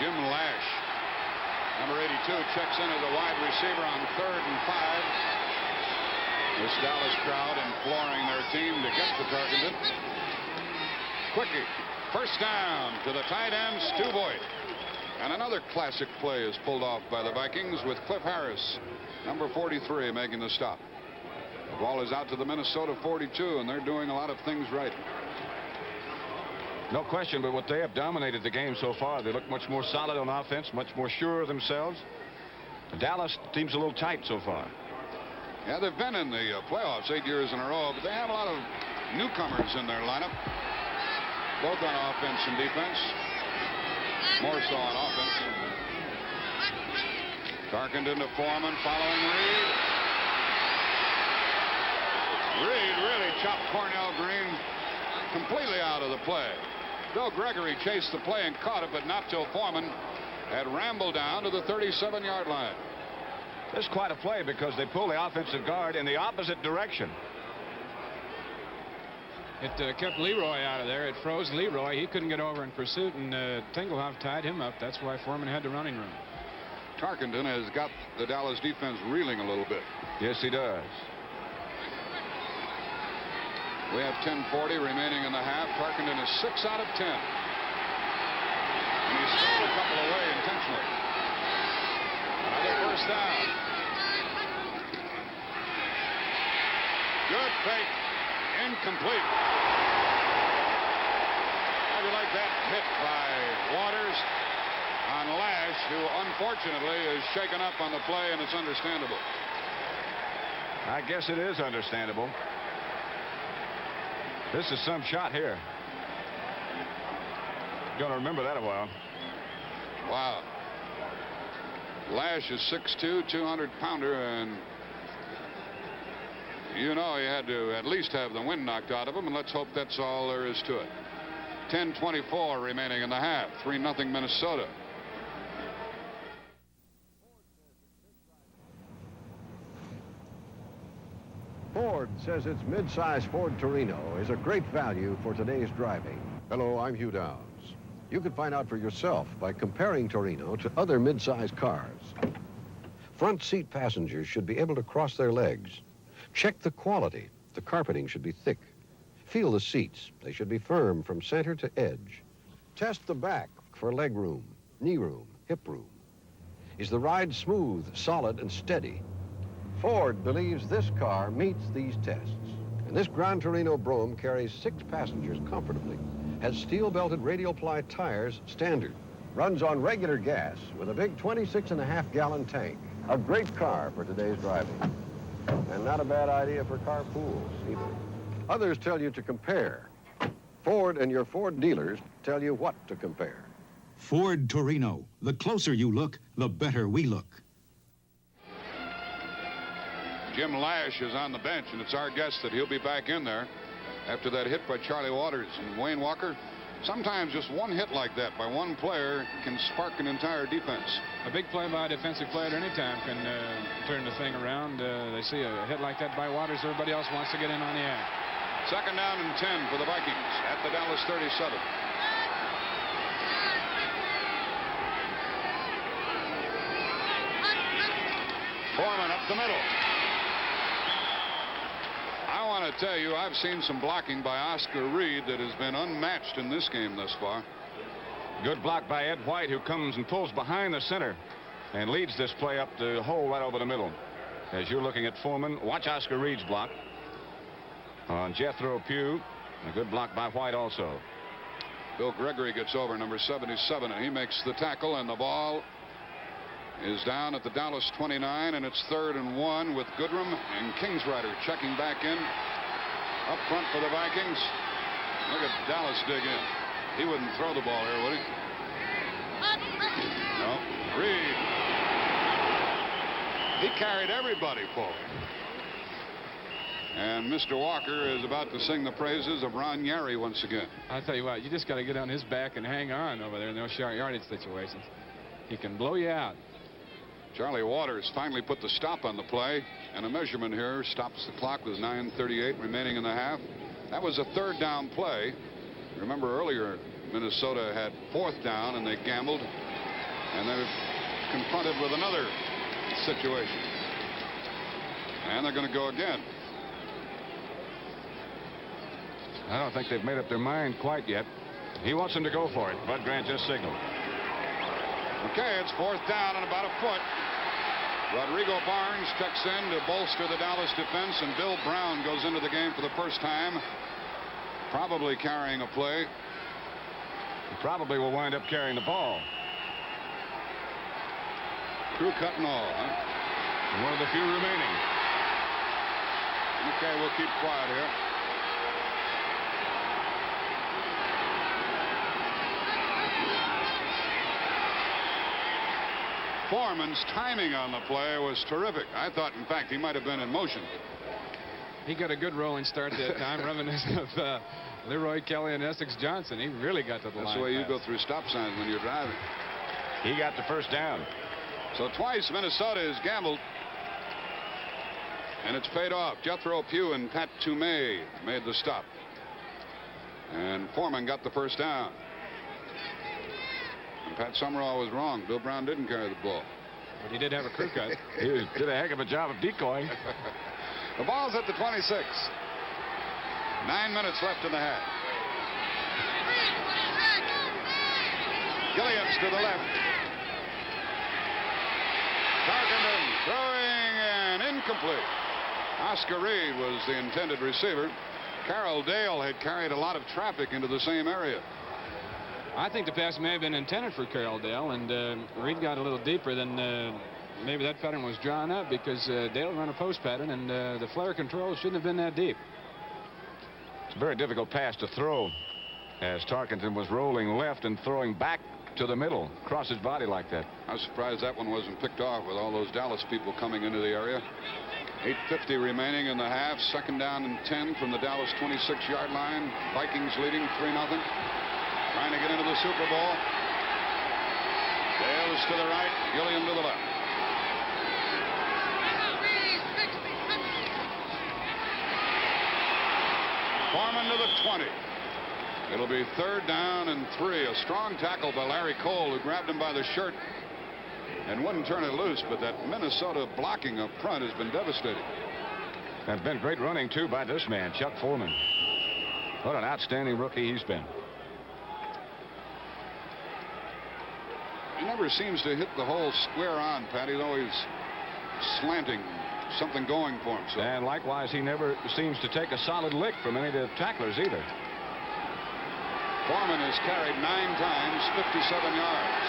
Jim Lash, number 82, checks in as a wide receiver on 3rd and 5. This Dallas crowd imploring their team to get to Tarkenton. Quickie, first down to the tight end, Stu Voigt. And another classic play is pulled off by the Vikings with Cliff Harris, number 43, making the stop. The ball is out to the Minnesota 42, and they're doing a lot of things right. No question, but what they have dominated the game so far. They look much more solid on offense, much more sure of themselves. The Dallas team's a little tight so far. Yeah, they've been in the playoffs 8 years in a row, but they have a lot of newcomers in their lineup, both on offense and defense. More so on offense. Tarkenton to Foreman, following Reed. Reed really chopped Cornell Green completely out of the play. Bill Gregory chased the play and caught it, but not till Foreman had rambled down to the 37-yard line. This is quite a play because they pull the offensive guard in the opposite direction. It kept Leroy out of there. It froze Leroy. He couldn't get over in pursuit, and Tingelhoff tied him up. That's why Foreman had the running room. Tarkenton has got the Dallas defense reeling a little bit. Yes, he does. We have 10:40 remaining in the half. Tarkenton is 6 out of 10. And he stole a couple away intentionally. Another first down. Good fake. Incomplete. How do you like that hit by Waters on Lash, who unfortunately is shaken up on the play, and it's understandable. I guess it is understandable. This is some shot here. Going to remember that a while. Wow. Lash is 6'2", 200-pounder, and you know he had to at least have the wind knocked out of him, and let's hope that's all there is to it. 10:24 remaining in the half. 3-0 Minnesota. Ford says its mid-size Ford Torino is a great value for today's driving. Hello, I'm Hugh Downs. You can find out for yourself by comparing Torino to other mid-size cars. Front seat passengers should be able to cross their legs. Check the quality. The carpeting should be thick. Feel the seats. They should be firm from center to edge. Test the back for leg room, knee room, hip room. Is the ride smooth, solid, and steady? Ford believes this car meets these tests. And this Gran Torino Brougham carries 6 passengers comfortably, has steel-belted radial ply tires standard, runs on regular gas with a big 26.5-gallon tank. A great car for today's driving. And not a bad idea for carpools either. Others tell you to compare. Ford and your Ford dealers tell you what to compare. Ford Torino. The closer you look, the better we look. Jim Lash is on the bench, and it's our guess that he'll be back in there after that hit by Charlie Waters. And Wayne Walker, sometimes just one hit like that by one player can spark an entire defense. A big play by a defensive player at any time can turn the thing around. They see a hit like that by Waters, everybody else wants to get in on the act. 2nd down and 10 for the Vikings at the Dallas 37. Foreman up the middle. I want to tell you, I've seen some blocking by Oscar Reed that has been unmatched in this game thus far. Good block by Ed White, who comes and pulls behind the center and leads this play up the hole right over the middle. As you're looking at Foreman, watch Oscar Reed's block on Jethro Pugh. A good block by White also. Bill Gregory gets over, number 77, and he makes the tackle, and the ball is down at the Dallas 29, and it's 3rd and 1 with Goodrum and Kingsrider checking back in. Up front for the Vikings. Look at Dallas dig in. He wouldn't throw the ball here, would he? No. Reed. He carried everybody forward. And Mr. Walker is about to sing the praises of Ron Yary once again. I'll tell you what, you just got to get on his back and hang on over there in those short yardage situations. He can blow you out. Charlie Waters finally put the stop on the play, and a measurement here stops the clock with 9:38 remaining in the half. That was a 3rd down play. Remember earlier, Minnesota had 4th down, and they gambled, and they're confronted with another situation. And they're going to go again. I don't think they've made up their mind quite yet. He wants them to go for it. Bud Grant just signaled. Okay, it's 4th down and about a foot. Rodrigo Barnes checks in to bolster the Dallas defense, and Bill Brown goes into the game for the first time, probably carrying a play. He probably will wind up carrying the ball. Crew cut and all, huh? And one of the few remaining. Okay, we'll keep quiet here. Foreman's timing on the play was terrific. I thought, in fact, he might have been in motion. He got a good rolling start that time, reminiscent of Leroy Kelly and Essex Johnson. He really got to the line. That's the way you go through stop signs when you're driving. He got the 1st down. So twice Minnesota has gambled, and it's paid off. Jethro Pugh and Pat Toomey made the stop, and Foreman got the 1st down. And Pat Summerall was wrong. Bill Brown didn't carry the ball. But he did have a crew cut. He did a heck of a job of decoying. The ball's at the 26. 9 minutes left in the half. Gilliams to the left. Tarkenton throwing and incomplete. Oscar Reed was the intended receiver. Carroll Dale had carried a lot of traffic into the same area. I think the pass may have been intended for Carroll Dale, and Reed got a little deeper than maybe that pattern was drawn up, because Dale ran a post pattern, and the flare control shouldn't have been that deep. It's a very difficult pass to throw, as Tarkenton was rolling left and throwing back to the middle, across his body like that. I was surprised that one wasn't picked off with all those Dallas people coming into the area. 8:50 remaining in the half. 2nd down and 10 from the Dallas 26-yard line. Vikings leading 3-0. Trying to get into the Super Bowl. Dale is to the right, Gilliam to the left. Foreman to the 20. It'll be 3rd down and 3. A strong tackle by Larry Cole, who grabbed him by the shirt and wouldn't turn it loose, but that Minnesota blocking up front has been devastating. And been great running, too, by this man, Chuck Foreman. What an outstanding rookie he's been. He never seems to hit the hole square on, Pat. He's always slanting, something going for him. So. And likewise, he never seems to take a solid lick from any of the tacklers either. Foreman has carried 9 times, 57 yards.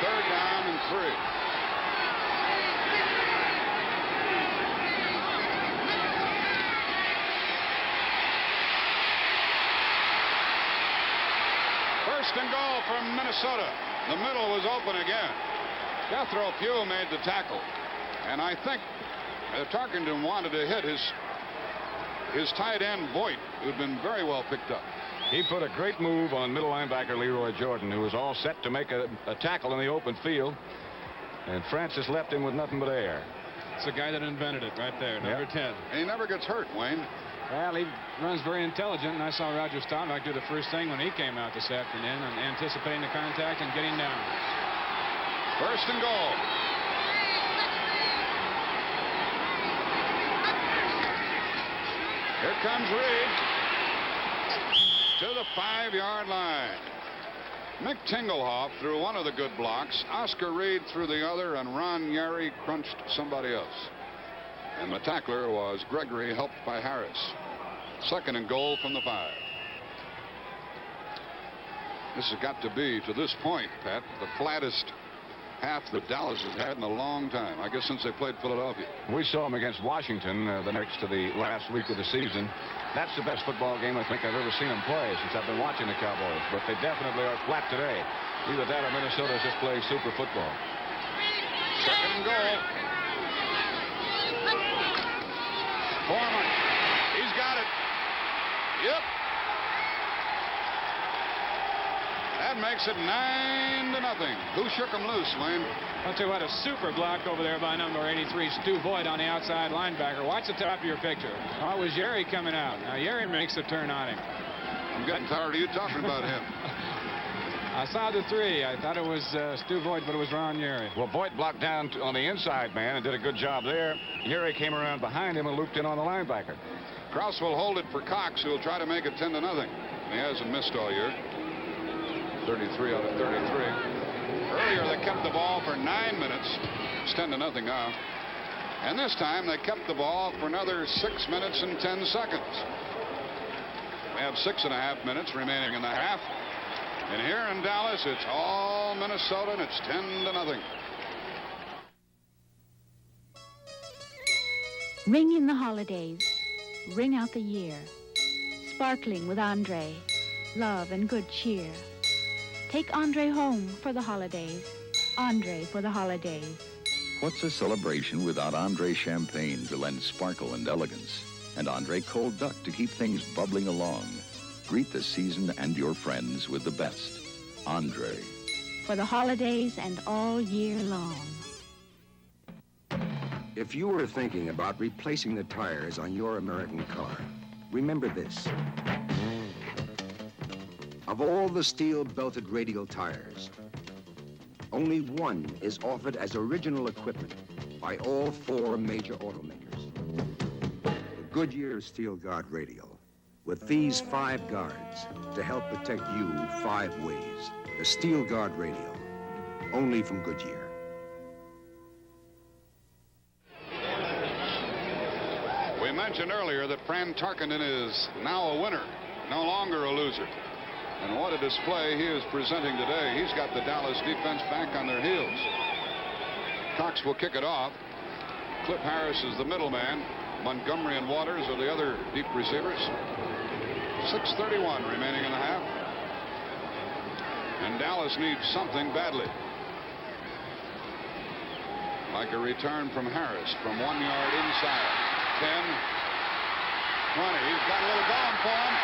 3rd down and 3. First and goal from Minnesota. The middle was open again. Jethro Pugh made the tackle. And I think Tarkenton wanted to hit his tight end, Voigt, who'd been very well picked up. He put a great move on middle linebacker Leroy Jordan, who was all set to make a tackle in the open field. And Francis left him with nothing but air. It's the guy that invented it right there, number 10. And he never gets hurt, Wayne. Well, he runs very intelligent, and I saw Roger Staubach do the first thing when he came out this afternoon, and anticipating the contact and getting down. First and goal. Here comes Reed to the 5-yard line. Mick Tingelhoff threw one of the good blocks. Oscar Reed threw the other, and Ron Yary crunched somebody else. And the tackler was Gregory, helped by Harris. 2nd and goal from the 5. This has got to be, to this point, Pat, the flattest half that Dallas has had in a long time. I guess since they played Philadelphia. We saw them against Washington the next to the last week of the season. That's the best football game I think I've ever seen them play since I've been watching the Cowboys. But they definitely are flat today. Either that or Minnesota's just playing super football. 2nd and goal. Foreman. He's got it. Yep. That makes it 9-0. Who shook him loose, Wayne? I'll tell you what, a super block over there by number 83, Stu Voigt on the outside linebacker. Watch the top of your picture. Oh, it was Yary coming out. Now, Yary makes a turn on him. I'm getting tired of you talking about him. I saw the 3. I thought it was Stu Voigt, but it was Ron Yary. Well, Voigt blocked down on the inside man and did a good job there. Yary came around behind him and looped in on the linebacker. Krause will hold it for Cox, who will try to make it 10-0. He hasn't missed all year. 33 out of 33. Earlier they kept the ball for 9 minutes. It's 10-0 now. And this time they kept the ball for another 6 minutes and 10 seconds. We have 6.5 minutes remaining in the half. And here in Dallas, it's all Minnesota, and it's 10-0. Ring in the holidays. Ring out the year. Sparkling with Andre. Love and good cheer. Take Andre home for the holidays. Andre for the holidays. What's a celebration without Andre champagne to lend sparkle and elegance? And Andre cold duck to keep things bubbling along. Greet the season and your friends with the best. Andre. For the holidays and all year long. If you were thinking about replacing the tires on your American car, remember this. Of all the steel-belted radial tires, only one is offered as original equipment by all 4 major automakers. The Goodyear Steel Guard Radial, with these 5 guards to help protect you 5 ways. The Steel Guard Radial, only from Goodyear. We mentioned earlier that Fran Tarkenton is now a winner, no longer a loser. And what a display he is presenting today. He's got the Dallas defense back on their heels. Cox will kick it off. Cliff Harris is the middleman. Montgomery and Waters are the other deep receivers. 6:31 remaining in the half. And Dallas needs something badly. Like a return from Harris from 1 yard inside. 10, 20. He's got a little going for him.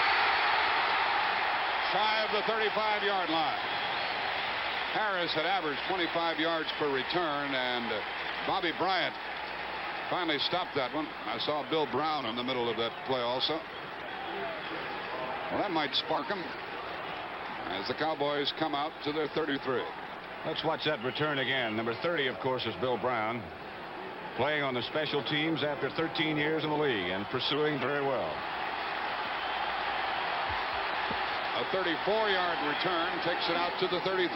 Shy of the 35-yard line. Harris had averaged 25 yards per return, and Bobby Bryant finally stopped that one. I saw Bill Brown in the middle of that play also. Well, that might spark him as the Cowboys come out to their 33. Let's watch that return again. Number 30, of course, is Bill Brown, playing on the special teams after 13 years in the league and pursuing very well. A 34-yard return takes it out to the 33.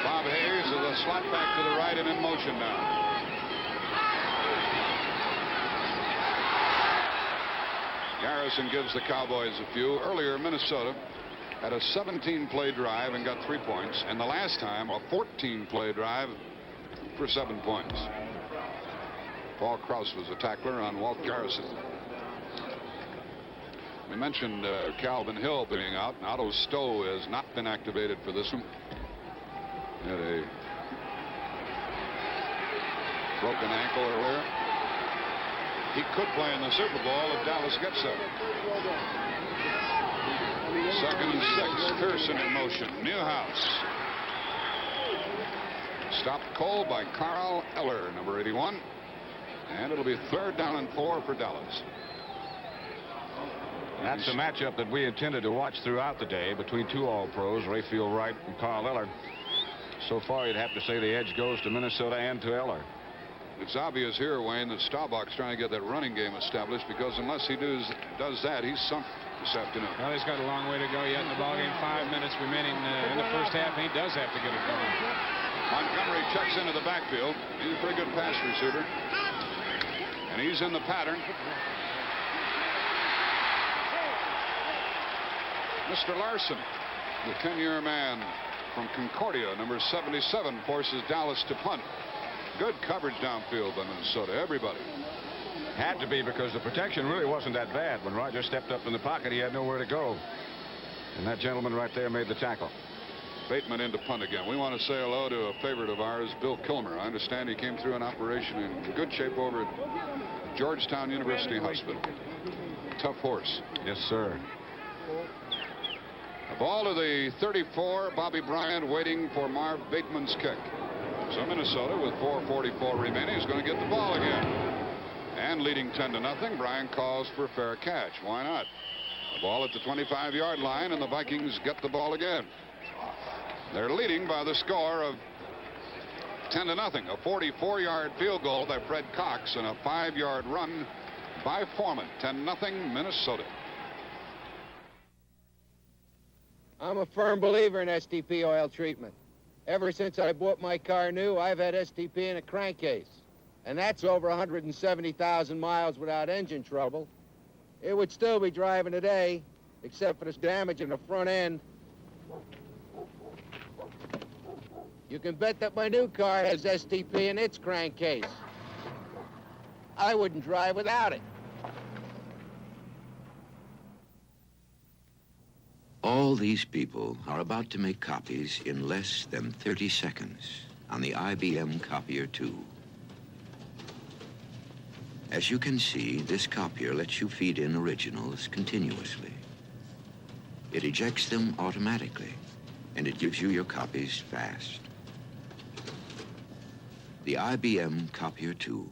Bob Hayes is a slot back to the right and in motion now. Garrison gives the Cowboys a few. Earlier, Minnesota had a 17-play drive and got 3 points. And the last time, a 14-play drive for 7 points. Paul Krause was a tackler on Walt Garrison. We mentioned Calvin Hill being out. And Otto Stowe has not been activated for this one. He had a broken ankle earlier. He could play in the Super Bowl if Dallas gets there. 2nd and 6. Pearson in motion. Newhouse. Stopped cold by Carl Eller, number 81. And it'll be 3rd down and 4 for Dallas. That's a matchup that we intended to watch throughout the day between 2 All-Pros, Rayfield Wright and Carl Eller. So far, you'd have to say the edge goes to Minnesota and to Eller. It's obvious here, Wayne, that Staubach's trying to get that running game established, because unless he does that, he's sunk this afternoon. Well, he's got a long way to go yet in the ballgame. 5 minutes remaining in the first half, and he does have to get it going. Montgomery checks into the backfield. He's a pretty good pass receiver. And he's in the pattern. Mr. Larson, the 10-year man from Concordia, number 77, forces Dallas to punt. Good coverage downfield by Minnesota. Everybody. Had to be, because the protection really wasn't that bad. When Roger stepped up in the pocket, he had nowhere to go. And that gentleman right there made the tackle. Bateman into punt again. We want to say hello to a favorite of ours, Bill Kilmer. I understand he came through an operation in good shape over at Georgetown University Hospital. Tough horse. Yes, sir. The ball to the 34. Bobby Bryant waiting for Marv Bateman's kick. So Minnesota, with 4:44 remaining, is going to get the ball again. And leading 10-0, Bryant calls for fair catch. Why not? The ball at the 25-yard line, and the Vikings get the ball again. They're leading by the score of 10-0. A 44-yard field goal by Fred Cox and a 5-yard run by Foreman. 10-0 Minnesota. I'm a firm believer in STP oil treatment. Ever since I bought my car new, I've had STP in a crankcase. And that's over 170,000 miles without engine trouble. It would still be driving today, except for this damage in the front end. You can bet that my new car has STP in its crankcase. I wouldn't drive without it. All these people are about to make copies in less than 30 seconds on the IBM Copier 2. As you can see, this copier lets you feed in originals continuously. It ejects them automatically, and it gives you your copies fast. The IBM Copier 2,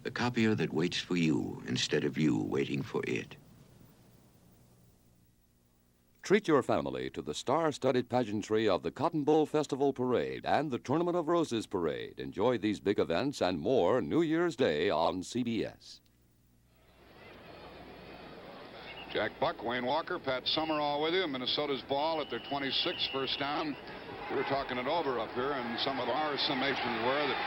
the copier that waits for you instead of you waiting for it. Treat your family to the star-studded pageantry of the Cotton Bowl Festival Parade and the Tournament of Roses Parade. Enjoy these big events and more New Year's Day on CBS. Jack Buck, Wayne Walker, Pat Summerall with you. Minnesota's ball at their 26th first down. We were talking it over up here, and some of our summations were that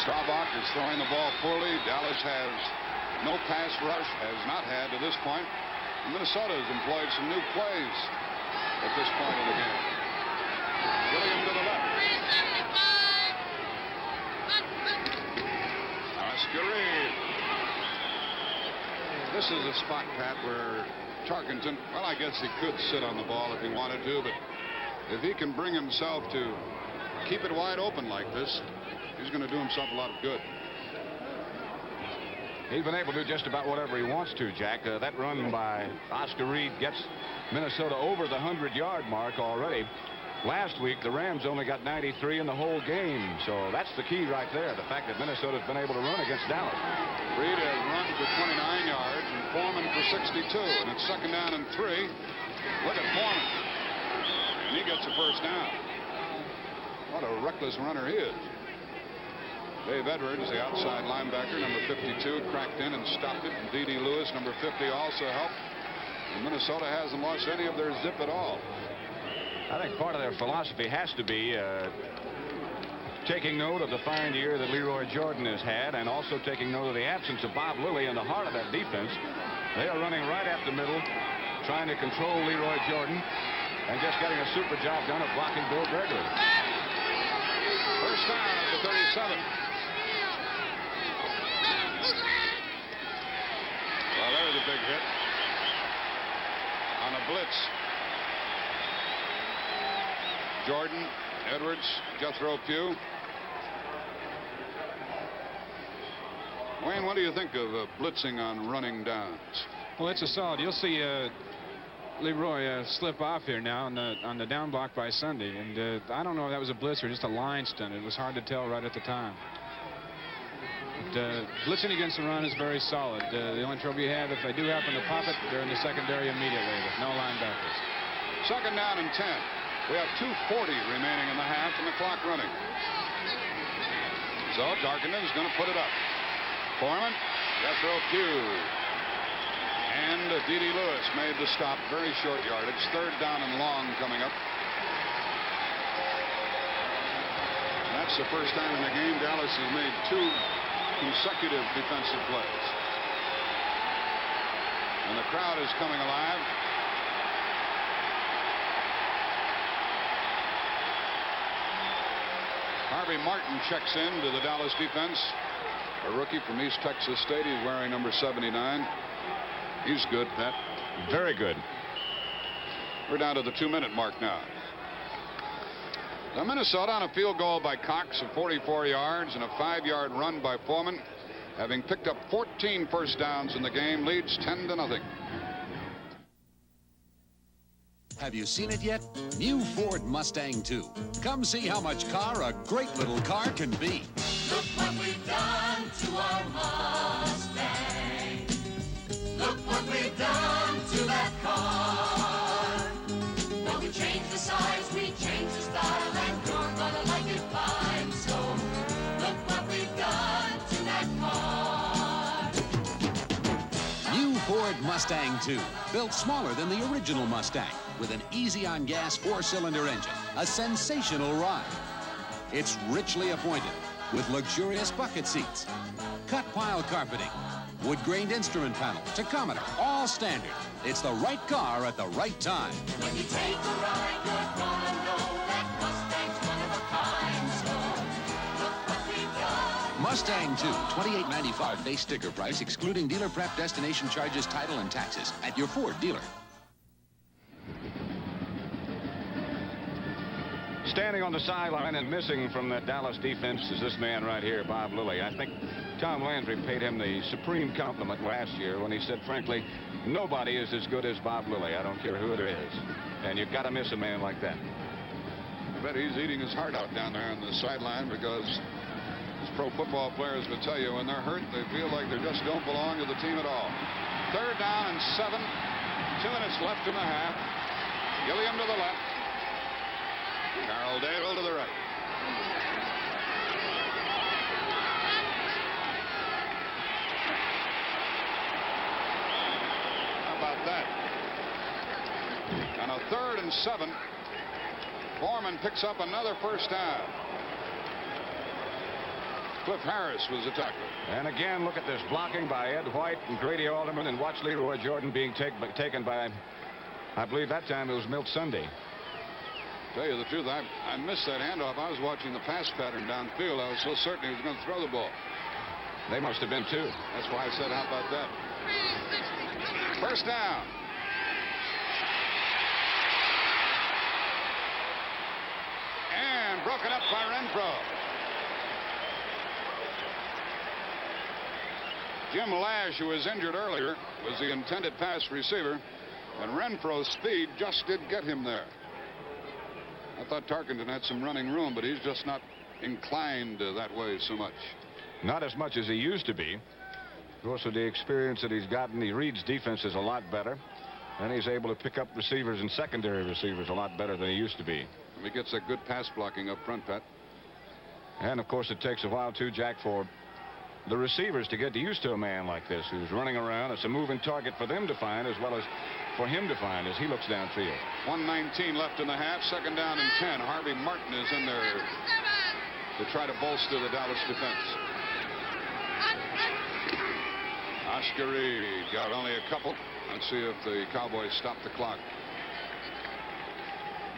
Staubach is throwing the ball poorly. Dallas has no pass rush, has not had to this point. Minnesota has employed some new plays at this point in the game. Gilliam to the left. Oscar Reed. This is a spot, Pat, where Tarkenton, well, I guess he could sit on the ball if he wanted to, but if he can bring himself to keep it wide open like this, he's going to do himself a lot of good. He's been able to do just about whatever he wants to, Jack. That run by Oscar Reed gets Minnesota over the 100-yard mark already. Last week, the Rams only got 93 in the whole game. So that's the key right there, the fact that Minnesota's been able to run against Dallas. Reed has run for 29 yards and Foreman for 62. And it's 2nd down and 3. Look at Foreman. And he gets a first down. What a reckless runner he is. Dave Edwards, the outside linebacker, number 52, cracked in and stopped it. And D.D. Lewis, number 50, also helped. And Minnesota hasn't lost any of their zip at all. I think part of their philosophy has to be taking note of the fine year that Leroy Jordan has had, and also taking note of the absence of Bob Lilly in the heart of that defense. They are running right up the middle, trying to control Leroy Jordan, and just getting a super job done of blocking Bill Gregory. First down at the 37. Well, there's a big hit on a blitz. Jordan, Edwards, Jethro Pugh. Wayne, what do you think of blitzing on running downs? Well, it's a solid. You'll see Leroy slip off here now on the down block by Sunday. And I don't know if that was a blitz or just a line stunt. It was hard to tell right at the time. But blitzing against the run is very solid. The only trouble you have, if they do happen to pop it, they're in the secondary immediately with no linebackers. Second down and 10. We have 2:40 remaining in the half and the clock running. So Tarkenton's going to put it up. Foreman, Jethro Pugh, and D.D. Lewis made the stop. Very short yardage. Third down and long coming up. And that's the first time in the game Dallas has made 2 consecutive defensive plays. And the crowd is coming alive. Harvey Martin checks in to the Dallas defense. A rookie from East Texas State. He's wearing number 79. He's good, Pat. Very good. We're down to the 2-minute mark now. Now Minnesota on a field goal by Cox of 44 yards and a 5-yard run by Foreman, having picked up 14 first downs in the game, leads 10-0. Have you seen it yet? New Ford Mustang 2. Come see how much car a great little car can be. Look what we've done to our Mustang. Look what we've done to that car. Well, we changed the size, we changed the style, and you're gonna like it fine. So, look what we've done to that car. New Ford Mustang 2. Built smaller than the original Mustang, with an easy-on-gas 4-cylinder engine. A sensational ride. It's richly appointed, with luxurious bucket seats, cut pile carpeting, wood-grained instrument panel, tachometer, all standard. It's the right car at the right time. When you take a ride, you're gonna know that Mustang's one of a kind. So, look what we've done. Mustang 2, $28.95 base sticker price, excluding dealer prep, destination charges, title, and taxes at your Ford dealer. Standing on the sideline and missing from that Dallas defense is this man right here, Bob Lilly. I think Tom Landry paid him the supreme compliment last year when he said, frankly, nobody is as good as Bob Lilly. I don't care who it is. And you've got to miss a man like that. I bet he's eating his heart out down there on the sideline, because as pro football players will tell you, when they're hurt, they feel like they just don't belong to the team at all. Third down and 7. 2 minutes left in the half. Gilliam to the left. Carroll Dale to the right. How about that? On a 3rd and 7, Foreman picks up another first down. Cliff Harris was the tackler. And again, look at this blocking by Ed White and Grady Alderman, and watch Leroy Jordan being taken by, I believe that time it was Milt Sunday. Tell you the truth, I missed that handoff. I was watching the pass pattern downfield. I was so certain he was going to throw the ball. They must have been too. That's why I said, how about that? First down. And broken up by Renfro. Jim Lash, who was injured earlier, was the intended pass receiver, and Renfro's speed just did get him there. I thought Tarkenton had some running room, but he's just not inclined that way so much. Not as much as he used to be. Of course, with the experience that he's gotten, he reads defenses a lot better, and he's able to pick up receivers and secondary receivers a lot better than he used to be. And he gets that good pass blocking up front, Pat. And, of course, it takes a while, too, Jack, for the receivers to get used to a man like this who's running around. It's a moving target for them to find, as well as for him to find as he looks downfield. 1:19 left in the half. Second down and 10. Harvey Martin is in there to try to bolster the Dallas defense. Oscar Reed got only a couple. Let's see if the Cowboys stop the clock.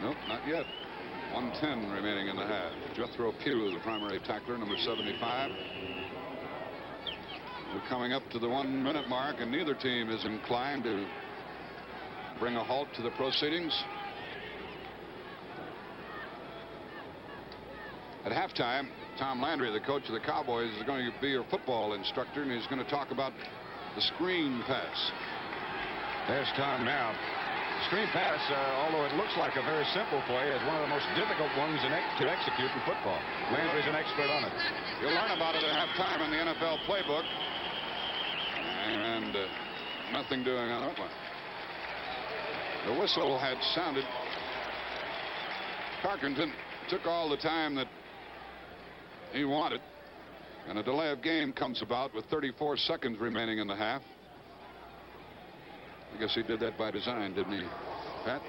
Nope, not yet. 1:10 remaining in the half. Jethro Pugh, the primary tackler, number 75. We're coming up to the 1 minute mark, and neither team is inclined to bring a halt to the proceedings. At halftime, Tom Landry, the coach of the Cowboys, is going to be your football instructor, and he's going to talk about the screen pass. There's Tom now. Screen pass, although it looks like a very simple play, is one of the most difficult ones to execute in football. Landry's an expert on it. You'll learn about it at halftime in the NFL playbook. And nothing doing on that one. The whistle had sounded. Tarkenton took all the time that he wanted, and a delay of game comes about with 34 seconds remaining in the half. I guess he did that by design, didn't he, Pat?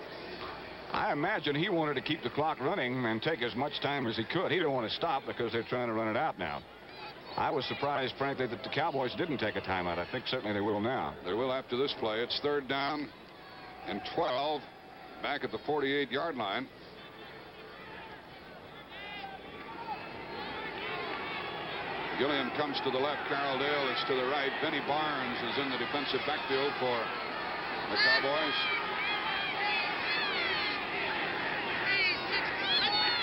I imagine he wanted to keep the clock running and take as much time as he could. He didn't want to stop because they're trying to run it out now. I was surprised, frankly, that the Cowboys didn't take a timeout. I think certainly they will now. They will after this play. It's 3rd down and 12 back at the 48-yard line. Gilliam comes to the left. Carroll Dale is to the right. Benny Barnes is in the defensive backfield for the Cowboys.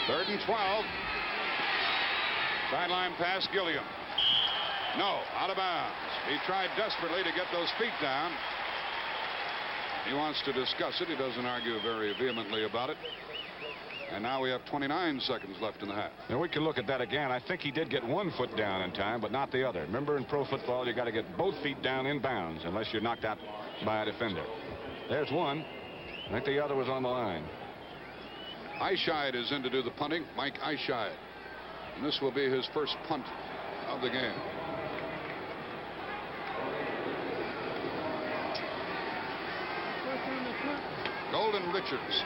3rd and 12. Sideline pass, Gilliam. No, out of bounds. He tried desperately to get those feet down. He wants to discuss it. He doesn't argue very vehemently about it. And now we have 29 seconds left in the half. Now we can look at that again. I think he did get one foot down in time, but not the other. Remember, in pro football, you got to get both feet down in bounds unless you're knocked out by a defender. There's one. I think the other was on the line. Eischeid is in to do the punting. Mike Eischeid. And this will be his first punt of the game. Golden Richards,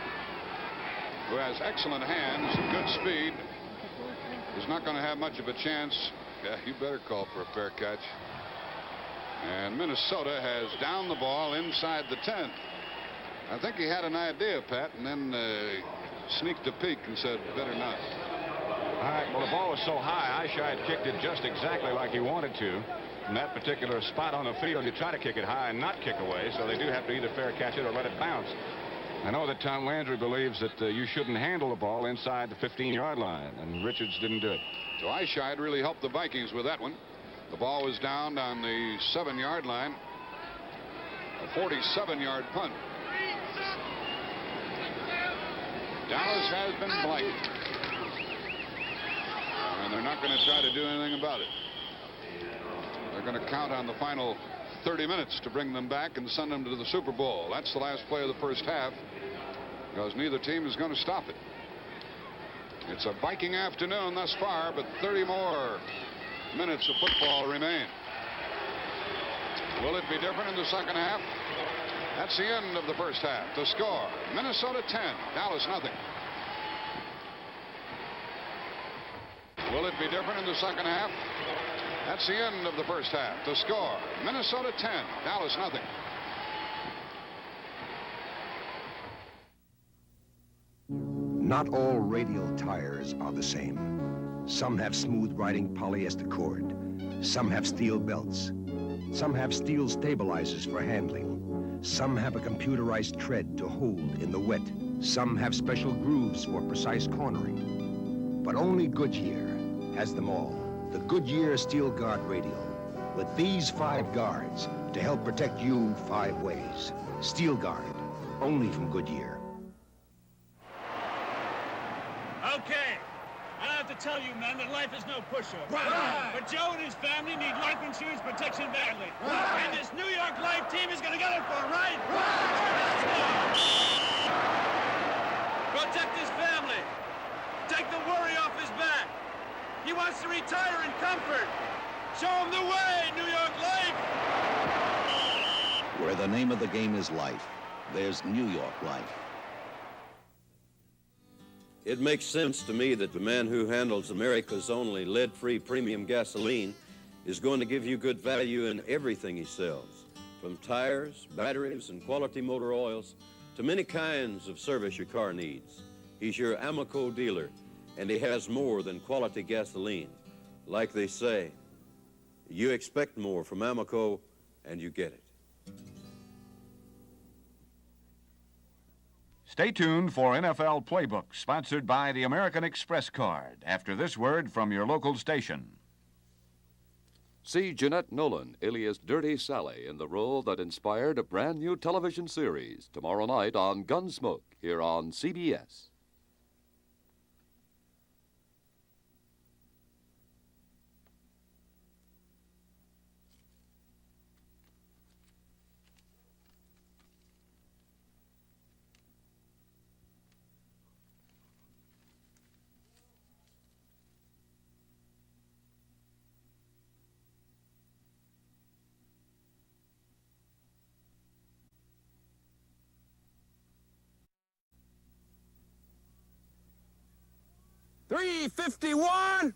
who has excellent hands and good speed, is not going to have much of a chance. Yeah, you better call for a fair catch. And Minnesota has downed the ball inside the 10. I think he had an idea, Pat, and then sneaked a peek and said, better not. All right, well, the ball was so high, Eischeid kicked it just exactly like he wanted to. In that particular spot on the field, you try to kick it high and not kick away, so they do have to either fair catch it or let it bounce. I know that Tom Landry believes that you shouldn't handle the ball inside the 15-yard line, and Richards didn't do it. So Eischeid really helped the Vikings with that one. The ball was down on the 7-yard line. A 47-yard punt. Dallas has been blighted. And they're not going to try to do anything about it. They're going to count on the final 30 minutes to bring them back and send them to the Super Bowl. That's the last play of the first half, because neither team is going to stop it. It's a Viking afternoon thus far, but 30 more minutes of football remain. Will it be different in the second half? That's the end of the first half. The score, Minnesota 10, Dallas nothing. Will it be different in the second half? That's the end of the first half. The score, Minnesota 10, Dallas nothing. Not all radial tires are the same. Some have smooth riding polyester cord. Some have steel belts. Some have steel stabilizers for handling. Some have a computerized tread to hold in the wet. Some have special grooves for precise cornering. But only Goodyear has them all. The Goodyear Steel Guard Radial, with these 5 guards to help protect you 5 ways. Steel Guard, only from Goodyear. Okay, I have to tell you, man, that life is no push-up. Right. But Joe and his family need life insurance protection badly. Right. And this New York Life team is going to get it for him, right? Let's go. Protect his family. Take the worry off his back. He wants to retire in comfort. Show him the way, New York Life! Where the name of the game is life, there's New York life. It makes sense to me that the man who handles America's only lead-free premium gasoline is going to give you good value in everything he sells, from tires, batteries, and quality motor oils to many kinds of service your car needs. He's your Amoco dealer, and he has more than quality gasoline. Like they say, you expect more from Amoco, and you get it. Stay tuned for NFL Playbook, sponsored by the American Express card, after this word from your local station. See Jeanette Nolan, alias Dirty Sally, in the role that inspired a brand new television series tomorrow night on Gunsmoke, here on CBS. .351.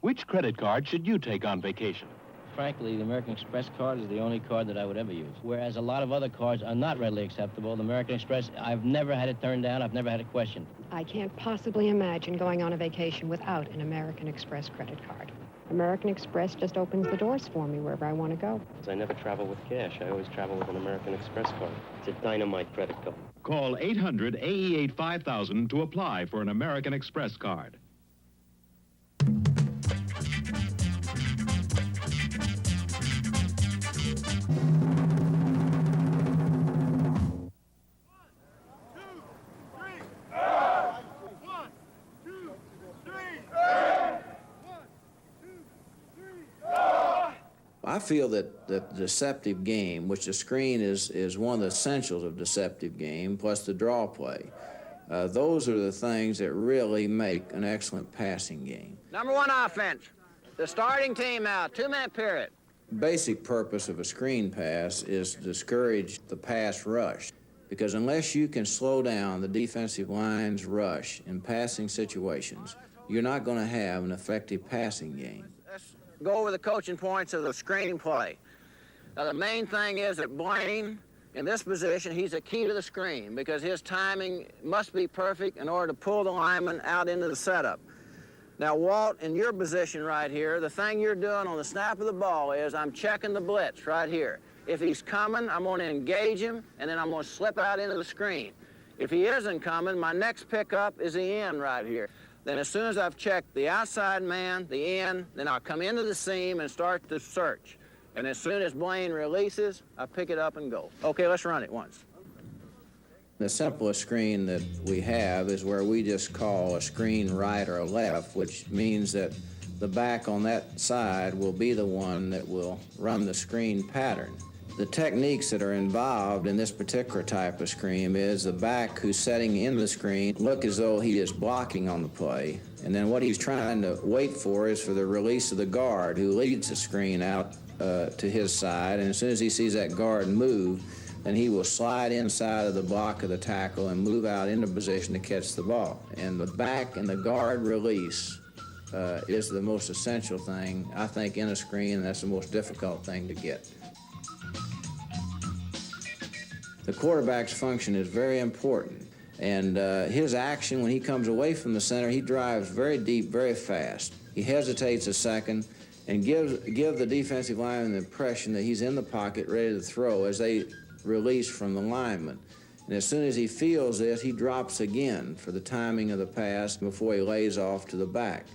Which credit card should you take on vacation? Frankly, the American Express card is the only card that I would ever use. Whereas a lot of other cards are not readily acceptable, the American Express, I've never had it turned down. I've never had it questioned. I can't possibly imagine going on a vacation without an American Express credit card. American Express just opens the doors for me wherever I want to go. I never travel with cash. I always travel with an American Express card. It's a dynamite credit card. Call 800-AE8-5000 to apply for an American Express card. I feel that the deceptive game, which the screen is one of the essentials of deceptive game, plus the draw play, those are the things that really make an excellent passing game. Number one offense. The starting team out. 2-minute period. Basic purpose of a screen pass is to discourage the pass rush, because unless you can slow down the defensive line's rush in passing situations, you're not going to have an effective passing game. Go over the coaching points of the screen play. Now, the main thing is that Blaine, in this position, he's a key to the screen because his timing must be perfect in order to pull the lineman out into the setup. Now, Walt, in your position right here, the thing you're doing on the snap of the ball is I'm checking the blitz right here. If he's coming, I'm going to engage him, and then I'm going to slip out into the screen. If he isn't coming, my next pickup is the end right here. Then as soon as I've checked the outside man, the end, then I'll come into the seam and start to search. And as soon as Blaine releases, I pick it up and go. Okay, let's run it once. The simplest screen that we have is where we just call a screen right or left, which means that the back on that side will be the one that will run the screen pattern. The techniques that are involved in this particular type of screen is the back who's setting in the screen look as though he is blocking on the play. And then what he's trying to wait for is for the release of the guard who leads the screen out to his side. And as soon as he sees that guard move, then he will slide inside of the block of the tackle and move out into position to catch the ball. And the back and the guard release is the most essential thing, I think, in a screen, and that's the most difficult thing to get. The quarterback's function is very important, and his action when he comes away from the center, he drives very deep, very fast. He hesitates a second and give the defensive lineman the impression that he's in the pocket ready to throw as they release from the lineman. And as soon as he feels this, he drops again for the timing of the pass before he lays off to the back.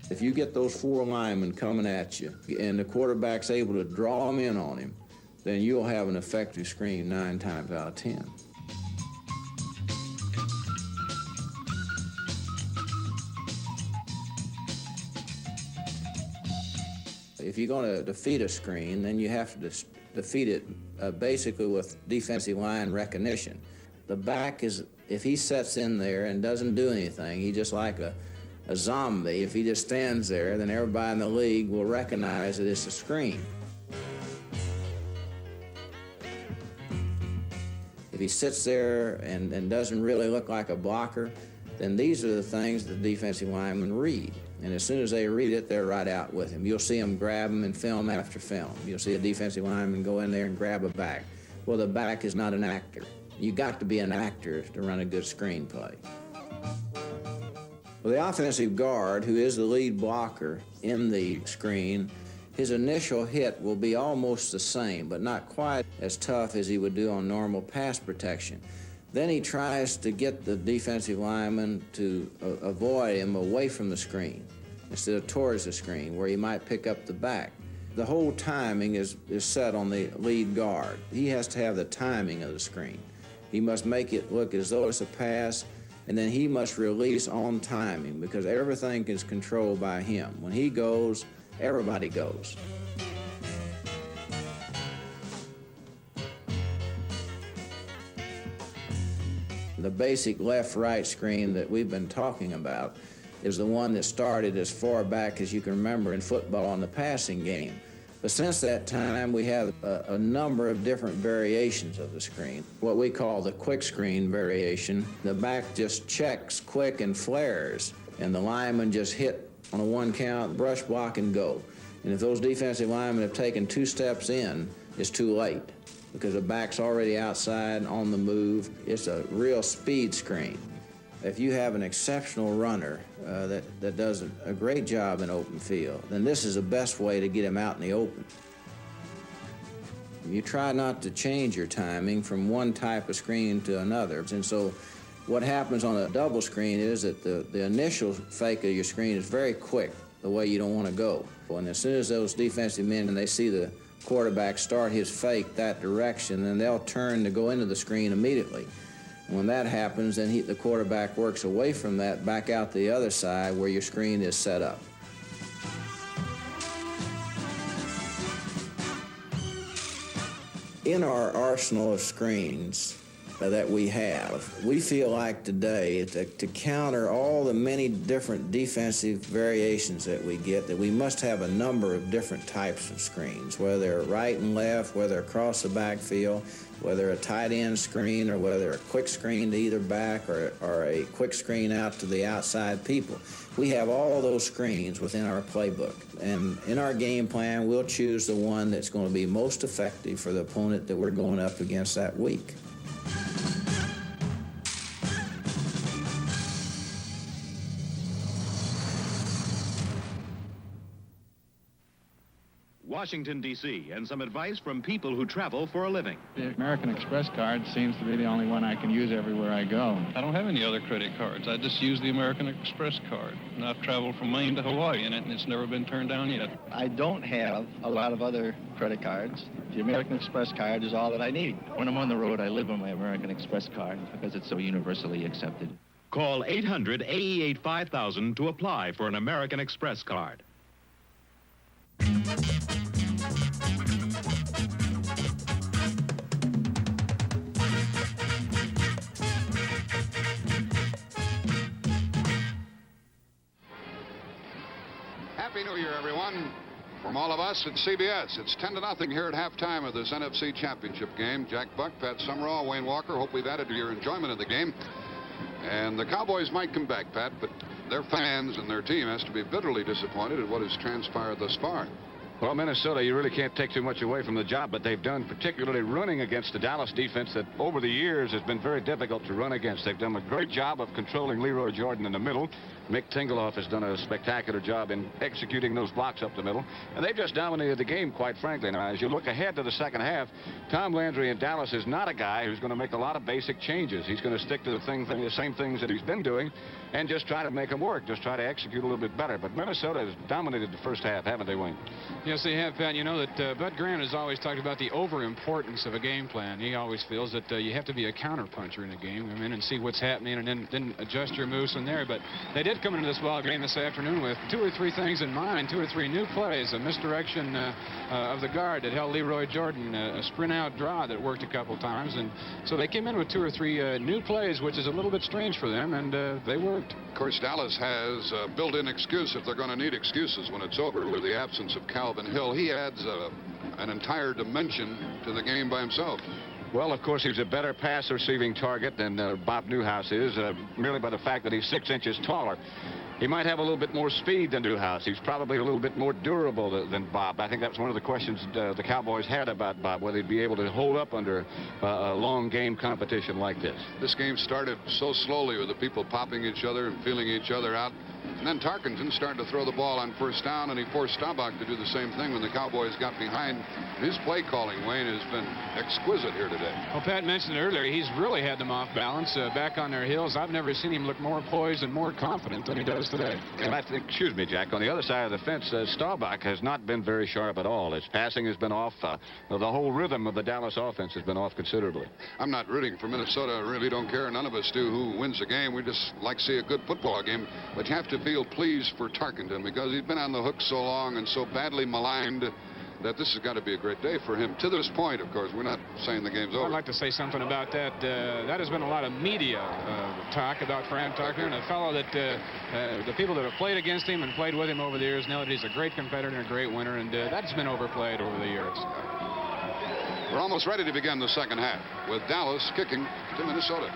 If you get those 4 linemen coming at you and the quarterback's able to draw them in on him, then you'll have an effective screen 9 times out of 10. If you're going to defeat a screen, then you have to defeat it basically with defensive line recognition. The back is, if he sets in there and doesn't do anything, he just like a zombie. If he just stands there, then everybody in the league will recognize that it's a screen. If he sits there and doesn't really look like a blocker, then these are the things the defensive linemen read. And as soon as they read it, they're right out with him. You'll see them grab him in film after film. You'll see a defensive lineman go in there and grab a back. Well, the back is not an actor. You got to be an actor to run a good screenplay. Well, the offensive guard, who is the lead blocker in the screen, his initial hit will be almost the same, but not quite as tough as he would do on normal pass protection. Then he tries to get the defensive lineman to avoid him away from the screen instead of towards the screen, where he might pick up the back. The whole timing is set on the lead guard. He has to have the timing of the screen. He must make it look as though it's a pass, and then he must release on timing, because everything is controlled by him. When he goes, everybody goes. The basic left-right screen that we've been talking about is the one that started as far back as you can remember in football in the passing game. But since that time, we have a number of different variations of the screen. What we call the quick screen variation. The back just checks quick and flares, and the lineman just hit on a 1 count, brush block, and go. And if those defensive linemen have taken 2 steps in, it's too late, because the back's already outside on the move. It's a real speed screen. If you have an exceptional runner that does a great job in open field, then this is the best way to get him out in the open. You try not to change your timing from one type of screen to another. And so what happens on a double screen is that the initial fake of your screen is very quick, the way you don't want to go. And as soon as those defensive men, and they see the quarterback start his fake that direction, then they'll turn to go into the screen immediately. When that happens, then the quarterback works away from that, back out the other side where your screen is set up. In our arsenal of screens that we have, we feel like today, to counter all the many different defensive variations that we get, that we must have a number of different types of screens, whether they're right and left, whether across the backfield, whether a tight end screen, or whether a quick screen to either back, or a quick screen out to the outside people. We have all those screens within our playbook. And in our game plan, we'll choose the one that's going to be most effective for the opponent that we're going up against that week. Washington, D.C., and some advice from people who travel for a living. The American Express card seems to be the only one I can use everywhere I go. I don't have any other credit cards. I just use the American Express card. And I've traveled from Maine to Hawaii in it, and it's never been turned down yet. I don't have a lot of other credit cards. The American Express card is all that I need. When I'm on the road, I live on my American Express card because it's so universally accepted. Call 800-AE8-5000 to apply for an American Express card. Happy New Year, everyone. From all of us at CBS, it's 10-0 here at halftime of this NFC Championship game. Jack Buck, Pat Summerall, Wayne Walker, hope we've added to your enjoyment of the game. And the Cowboys might come back, Pat, but their fans and their team has to be bitterly disappointed at what has transpired thus far. Well, Minnesota, you really can't take too much away from the job, but they've done, particularly running against the Dallas defense that over the years has been very difficult to run against. They've done a great job of controlling Leroy Jordan in the middle. Mick Tingelhoff has done a spectacular job in executing those blocks up the middle, and they've just dominated the game, quite frankly. Now, as you look ahead to the second half, Tom Landry in Dallas is not a guy who's going to make a lot of basic changes. He's going to stick to the same things that he's been doing and just try to make them work, just try to execute a little bit better. But Minnesota has dominated the first half, haven't they, Wayne? Yes, they have, Pat. You know that Bud Grant has always talked about the over-importance of a game plan. He always feels that you have to be a counterpuncher in a game. Come in and see what's happening and then adjust your moves from there. But they did come into this ball game this afternoon with 2 or 3 things in mind, 2 or 3 new plays, a misdirection of the guard that held Leroy Jordan, a sprint-out draw that worked a couple times. And so they came in with 2 or 3 new plays, which is a little bit strange for them, and they worked. Of course, Dallas has a built-in excuse if they're going to need excuses when it's over. With the absence of Calvin Hill, he adds an entire dimension to the game by himself. Well, of course, he's a better pass-receiving target than Bob Newhouse is, merely by the fact that he's 6 inches taller. He might have a little bit more speed than Newhouse. He's probably a little bit more durable than Bob. I think that's one of the questions the Cowboys had about Bob, whether he'd be able to hold up under a long game competition like this. This game started so slowly with the people popping each other and feeling each other out. And then Tarkenton started to throw the ball on first down, and he forced Staubach to do the same thing when the Cowboys got behind. His play calling, Wayne, has been exquisite here today. Well, Pat mentioned earlier, he's really had them off balance, back on their heels. I've never seen him look more poised and more confident than he does today. And I think, excuse me, Jack, on the other side of the fence, Staubach has not been very sharp at all. His passing has been off. The whole rhythm of the Dallas offense has been off considerably. I'm not rooting for Minnesota. I really don't care. None of us do who wins the game. We just like to see a good football game. But you have to feel pleased for Tarkenton because he's been on the hook so long and so badly maligned that this has got to be a great day for him. To this point, of course, we're not saying the game's over. I'd like to say something about that. That has been a lot of media talk about Fran Tarkenton, a fellow that the people that have played against him and played with him over the years know that he's a great competitor and a great winner, and that's been overplayed over the years. We're almost ready to begin the second half with Dallas kicking to Minnesota.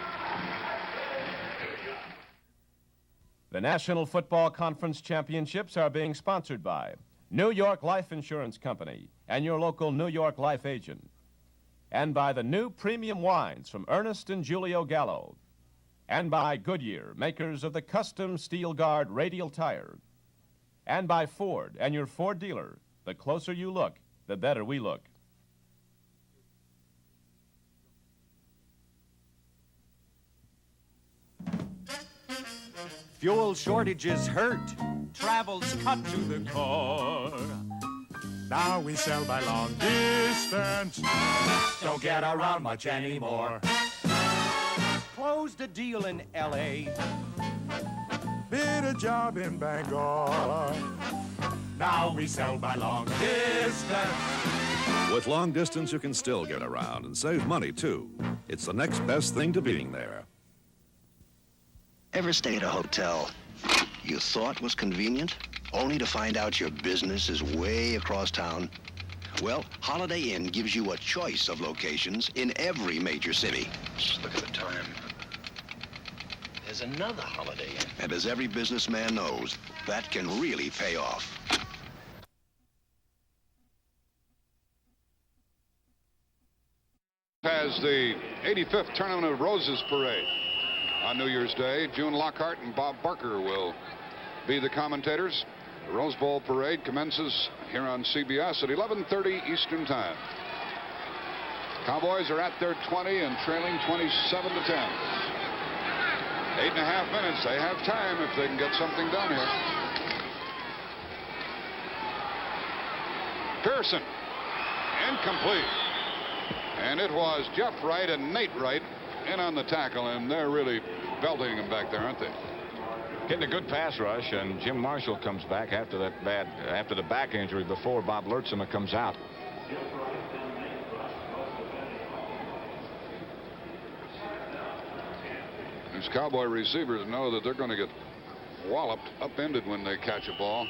The National Football Conference Championships are being sponsored by New York Life Insurance Company and your local New York Life agent, and by the new premium wines from Ernest and Julio Gallo, and by Goodyear, makers of the custom Steel Guard radial tire, and by Ford and your Ford dealer. The closer you look, the better we look. Fuel shortages hurt, travel's cut to the core. Now we sell by long distance, don't get around much anymore. Closed a deal in L.A., bid a job in Bangor. Now we sell by long distance. With long distance, you can still get around and save money, too. It's the next best thing to being there. Ever stay at a hotel you thought was convenient, only to find out your business is way across town? Well, Holiday Inn gives you a choice of locations in every major city. Just look at the time. There's another Holiday Inn. And as every businessman knows, that can really pay off. Has the 85th Tournament of Roses Parade. On New Year's Day, June Lockhart and Bob Barker will be the commentators. The Rose Bowl Parade commences here on CBS at 11:30 Eastern Time. Cowboys are at their 20 and trailing 27-10. 8.5 minutes. They have time if they can get something done here. Pearson, incomplete. And it was Jeff Wright and Nate Wright in on the tackle, and they're really belting him back there, aren't they? Getting a good pass rush, and Jim Marshall comes back after the back injury before Bob Lurtzema comes out. These Cowboy receivers know that they're going to get walloped, upended when they catch a ball.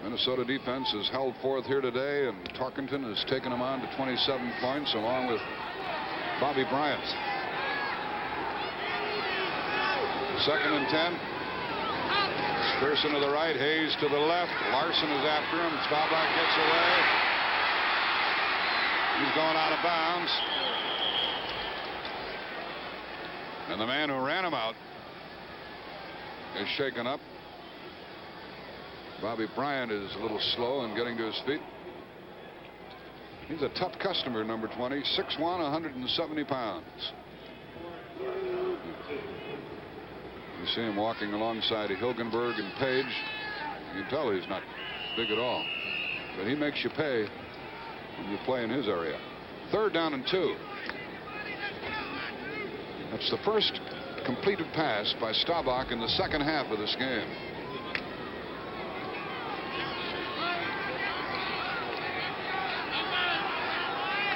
Minnesota defense has held forth here today, and Tarkenton has taken them on to 27 points along with Bobby Bryant. 2nd and 10. Pearson to the right, Hayes to the left. Larson is after him. Staubach gets away. He's going out of bounds. And the man who ran him out is shaken up. Bobby Bryant is a little slow in getting to his feet. He's a tough customer, number 20, 6'1", 170 pounds. You see him walking alongside of Hilgenberg and Page. You can tell he's not big at all. But he makes you pay when you play in his area. 3rd down and 2. That's the first completed pass by Staubach in the second half of this game.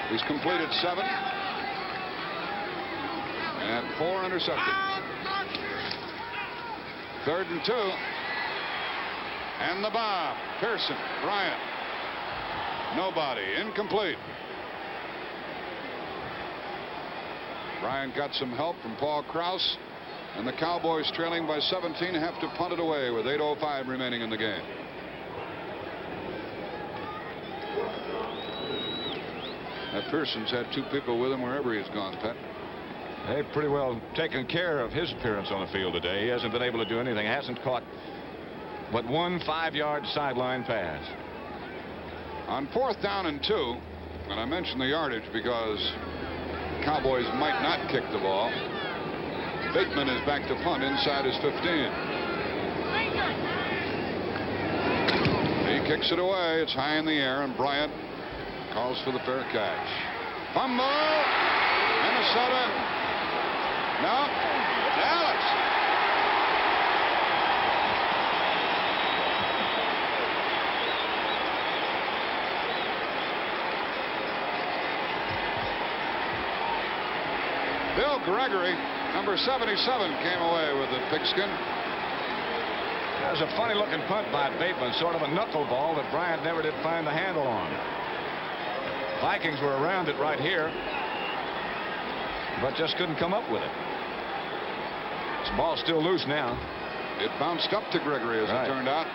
He's completed 7. And 4 intercepted. 3rd and 2. And the bomb. Pearson, Bryant. Nobody. Incomplete. Bryant got some help from Paul Krause. And the Cowboys, trailing by 17, have to punt it away with 8:05 remaining in the game. That Pearson's had 2 people with him wherever he's gone, Pat. They've pretty well taken care of his appearance on the field today. He hasn't been able to do anything. Hasn't caught but one 5-yard sideline pass. On 4th down and 2, and I mentioned the yardage because Cowboys might not kick the ball. Bateman is back to punt inside his 15. He kicks it away. It's high in the air, and Bryant calls for the fair catch. Fumble. Minnesota. No. Dallas. Bill Gregory, number 77, came away with the pigskin. That was a funny looking punt by Bateman, sort of a knuckleball that Bryant never did find the handle on. Vikings were around it right here, but just couldn't come up with it. This ball's still loose now. It bounced up to Gregory, as it turned out.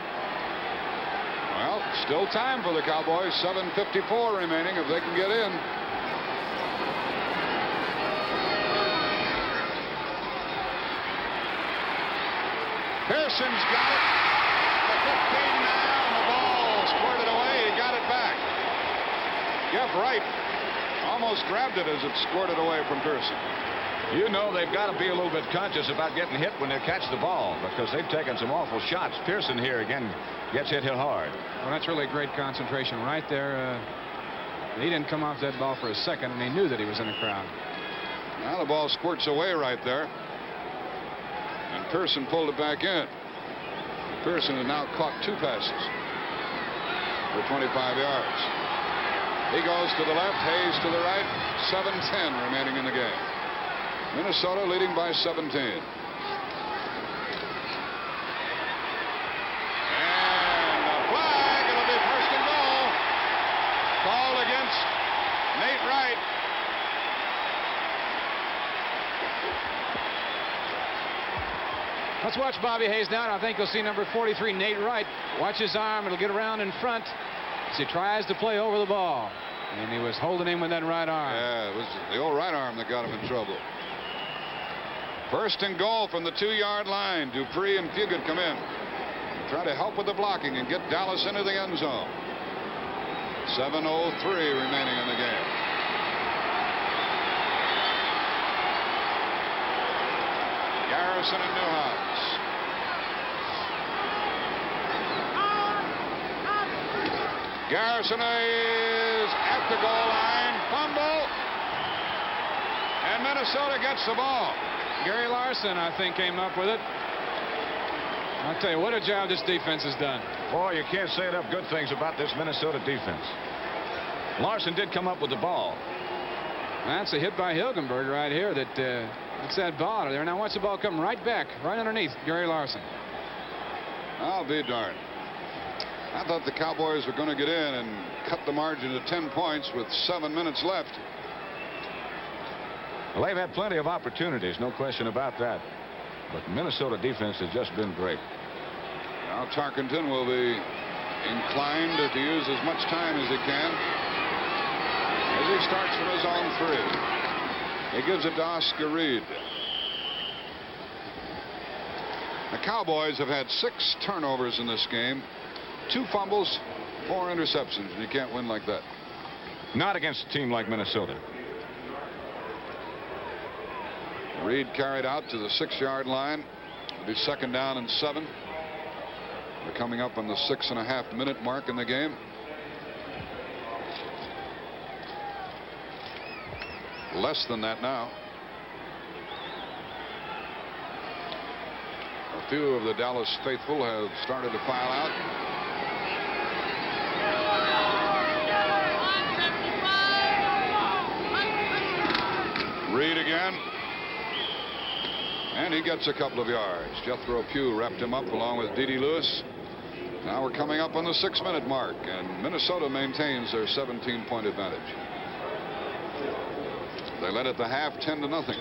Well, still time for the Cowboys. 7:54 remaining if they can get in. Pearson's got it. The 15 now, and the ball squirted away. He got it back. Jeff Wright almost grabbed it as it squirted away from Pearson. You know they've got to be a little bit conscious about getting hit when they catch the ball because they've taken some awful shots. Pearson here again gets hit hard. Well, that's really great concentration right there. He didn't come off that ball for a second, and he knew that he was in a crowd. Now the ball squirts away right there. And Pearson pulled it back in. Pearson has now caught 2 passes for 25 yards. He goes to the left, Hayes to the right. 7:10 remaining in the game. Minnesota leading by 17. And the flag, it'll be 1st and goal. Called against Nate Wright. Let's watch Bobby Hayes now. I think you'll see number 43, Nate Wright. Watch his arm. It'll get around in front as he tries to play over the ball. And he was holding him with that right arm. Yeah, it was the old right arm that got him in trouble. 1st and goal from the 2-yard line. Dupree and Fugit come in. Try to help with the blocking and get Dallas into the end zone. 7:03 remaining in the game. Garrison and Newhouse. Garrison is at the goal line. Fumble. And Minnesota gets the ball. Gary Larson, I think, came up with it. I'll tell you, what a job this defense has done. Boy, you can't say enough good things about this Minnesota defense. Larson did come up with the ball. That's a hit by Hilgenberg right here. That's that ball out of there. Now watch the ball come right back, right underneath Gary Larson. I'll be darned. I thought the Cowboys were going to get in and cut the margin to 10 points with 7 minutes left. Well, they've had plenty of opportunities, no question about that. But Minnesota defense has just been great. Now Tarkenton will be inclined to use as much time as he can as he starts from his own 3. He gives it to Oscar Reed. The Cowboys have had 6 turnovers in this game, 2 fumbles, 4 interceptions, and you can't win like that. Not against a team like Minnesota. Reed carried out to the 6-yard line. It'll be 2nd down and 7. We're coming up on the 6.5-minute mark in the game. Less than that now. A few of the Dallas faithful have started to file out. Reed again. And he gets a couple of yards. Jethro Pugh wrapped him up along with D.D. Lewis. Now we're coming up on the 6-minute mark, and Minnesota maintains their 17-point advantage. They led at the half 10-0. At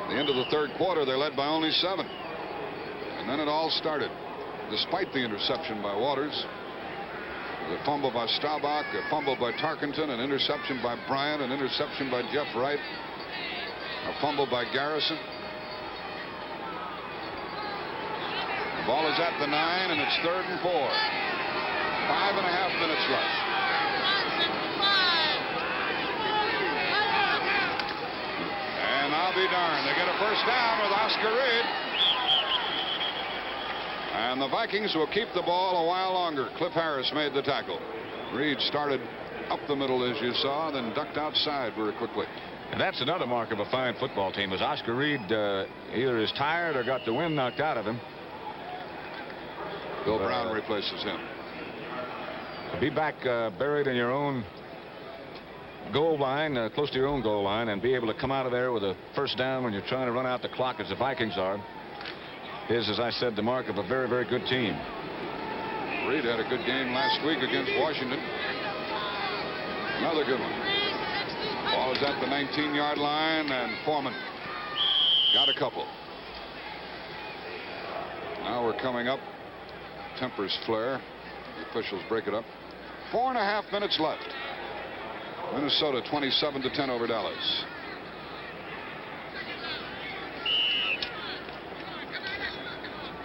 the end of the 3rd quarter, they led by only 7. And then it all started, despite the interception by Waters. The fumble by Staubach, a fumble by Tarkenton, an interception by Bryant, an interception by Jeff Wright, a fumble by Garrison. The ball is at the 9, and it's 3rd and 4. 5.5 minutes left. And I'll be darned, they get a first down with Oscar Reed. And the Vikings will keep the ball a while longer. Cliff Harris made the tackle. Reed started up the middle, as you saw, then ducked outside very quickly. And that's another mark of a fine football team, is Oscar Reed either is tired or got the wind knocked out of him. Bill Brown replaces him. To be back buried in your own goal line, close to your own goal line, and be able to come out of there with a first down when you're trying to run out the clock, as the Vikings are, is, as I said, the mark of a very, very good team. Reed had a good game last week against Washington. Another good one. Ball is at the 19-yard line, and Foreman got a couple. Now we're coming up. Tempers flare. The officials break it up. 4.5 minutes left. Minnesota 27-10 over Dallas.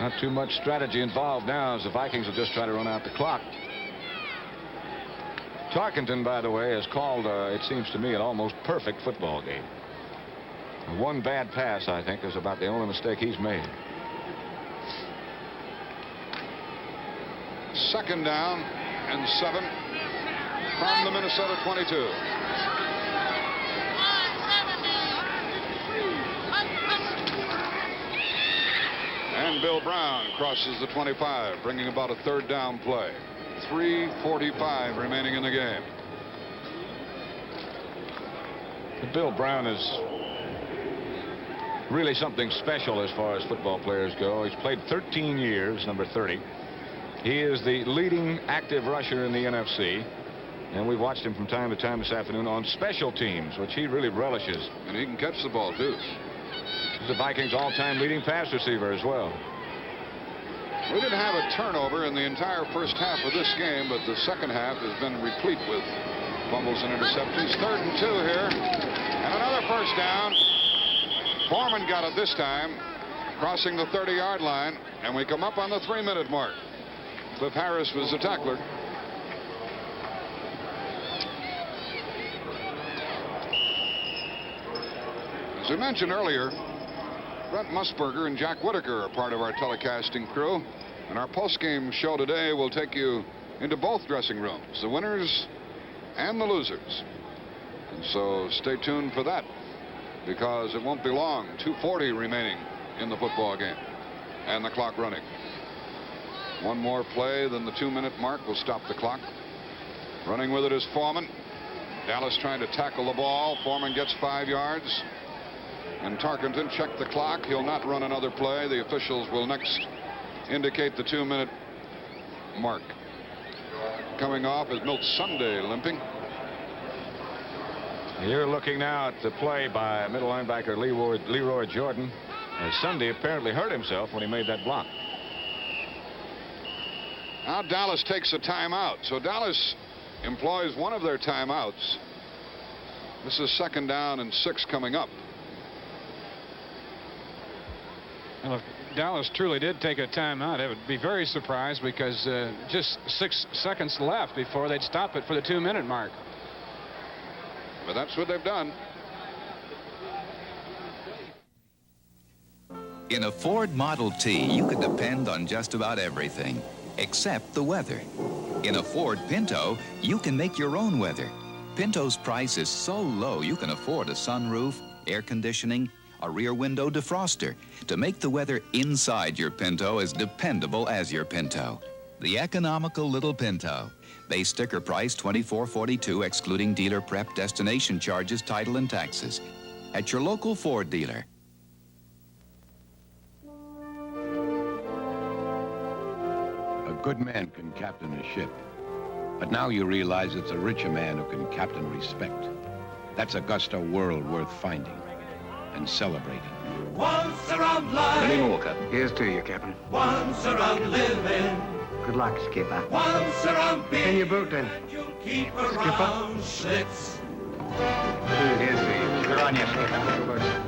Not too much strategy involved now, as the Vikings will just try to run out the clock. Tarkenton, by the way, has called, it seems to me, an almost perfect football game. One bad pass, I think, is about the only mistake he's made. 2nd down and 7 from the Minnesota 22. And Bill Brown crosses the 25, bringing about a 3rd down play. 3:45 remaining in the game. Bill Brown is really something special as far as football players go. He's played 13 years, number 30. He is the leading active rusher in the NFC, and we've watched him from time to time this afternoon on special teams, which he really relishes. And he can catch the ball, too. He's the Vikings' all-time leading pass receiver as well. We didn't have a turnover in the entire first half of this game, but the second half has been replete with fumbles and interceptions. 3rd and 2 here, and another first down. Foreman got it this time, crossing the 30-yard line, and we come up on the 3-minute mark. Cliff Harris was the tackler. As we mentioned earlier, Brent Musburger and Jack Whitaker are part of our telecasting crew. And our postgame show today will take you into both dressing rooms, the winners and the losers. And so stay tuned for that, because it won't be long. 2:40 remaining in the football game, and the clock running. One more play, then the 2-minute mark will stop the clock. Running with it is Foreman. Dallas trying to tackle the ball. Foreman gets 5 yards. And Tarkenton checked the clock. He'll not run another play. The officials will next indicate the 2-minute mark. Coming off is Milt Sunday limping. You're looking now at the play by middle linebacker Leroy Jordan, as Sunday apparently hurt himself when he made that block. Now Dallas takes a timeout. So Dallas employs one of their timeouts. This is 2nd down and 6 coming up. Well, if Dallas truly did take a timeout, I would be very surprised, because just 6 seconds left before they'd stop it for the 2-minute mark. But that's what they've done. In a Ford Model T, you can depend on just about everything, except the weather. In a Ford Pinto, you can make your own weather. Pinto's price is so low you can afford a sunroof, air conditioning, a rear window defroster to make the weather inside your Pinto as dependable as your Pinto. The economical little Pinto. Base sticker price $24.42, excluding dealer prep, destination charges, title, and taxes. At your local Ford dealer. A good man can captain a ship. But now you realize it's a richer man who can captain respect. That's a gusto world worth finding and celebrating. Once around life. Any more, Captain? Here's to you, Captain. Once around living. Good luck, Skipper. Once around being. In your boot, then. Keep around Schlitz. Here's to you. Good on you, Skipper.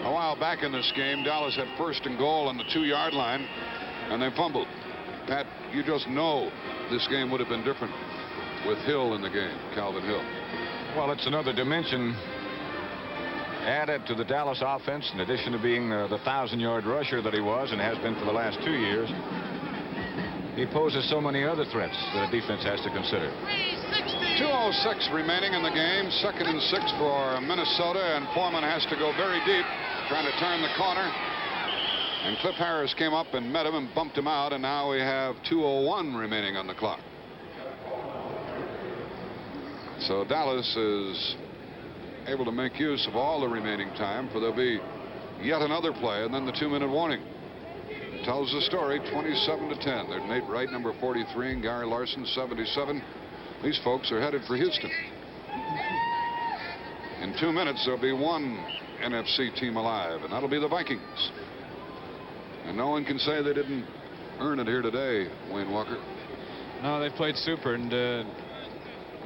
A while back in this game, Dallas had 1st and goal on the 2-yard line, and they fumbled. Pat, you just know this game would have been different with Hill in the game, Calvin Hill. Well, it's another dimension added to the Dallas offense, in addition to being the 1,000-yard rusher that he was and has been for the last 2 years. He poses so many other threats that a defense has to consider. 2:06 remaining in the game. 2nd and 6 for Minnesota, and Foreman has to go very deep, trying to turn the corner. And Cliff Harris came up and met him and bumped him out, and now we have 2:01 remaining on the clock. So Dallas is able to make use of all the remaining time, for there'll be yet another play and then the 2-minute warning. It tells the story, 27-10. There's Nate Wright, number 43, and Gary Larson, 77. These folks are headed for Houston. In 2 minutes, there'll be one NFC team alive, and that'll be the Vikings. And no one can say they didn't earn it here today, Wayne Walker. No, they played super, and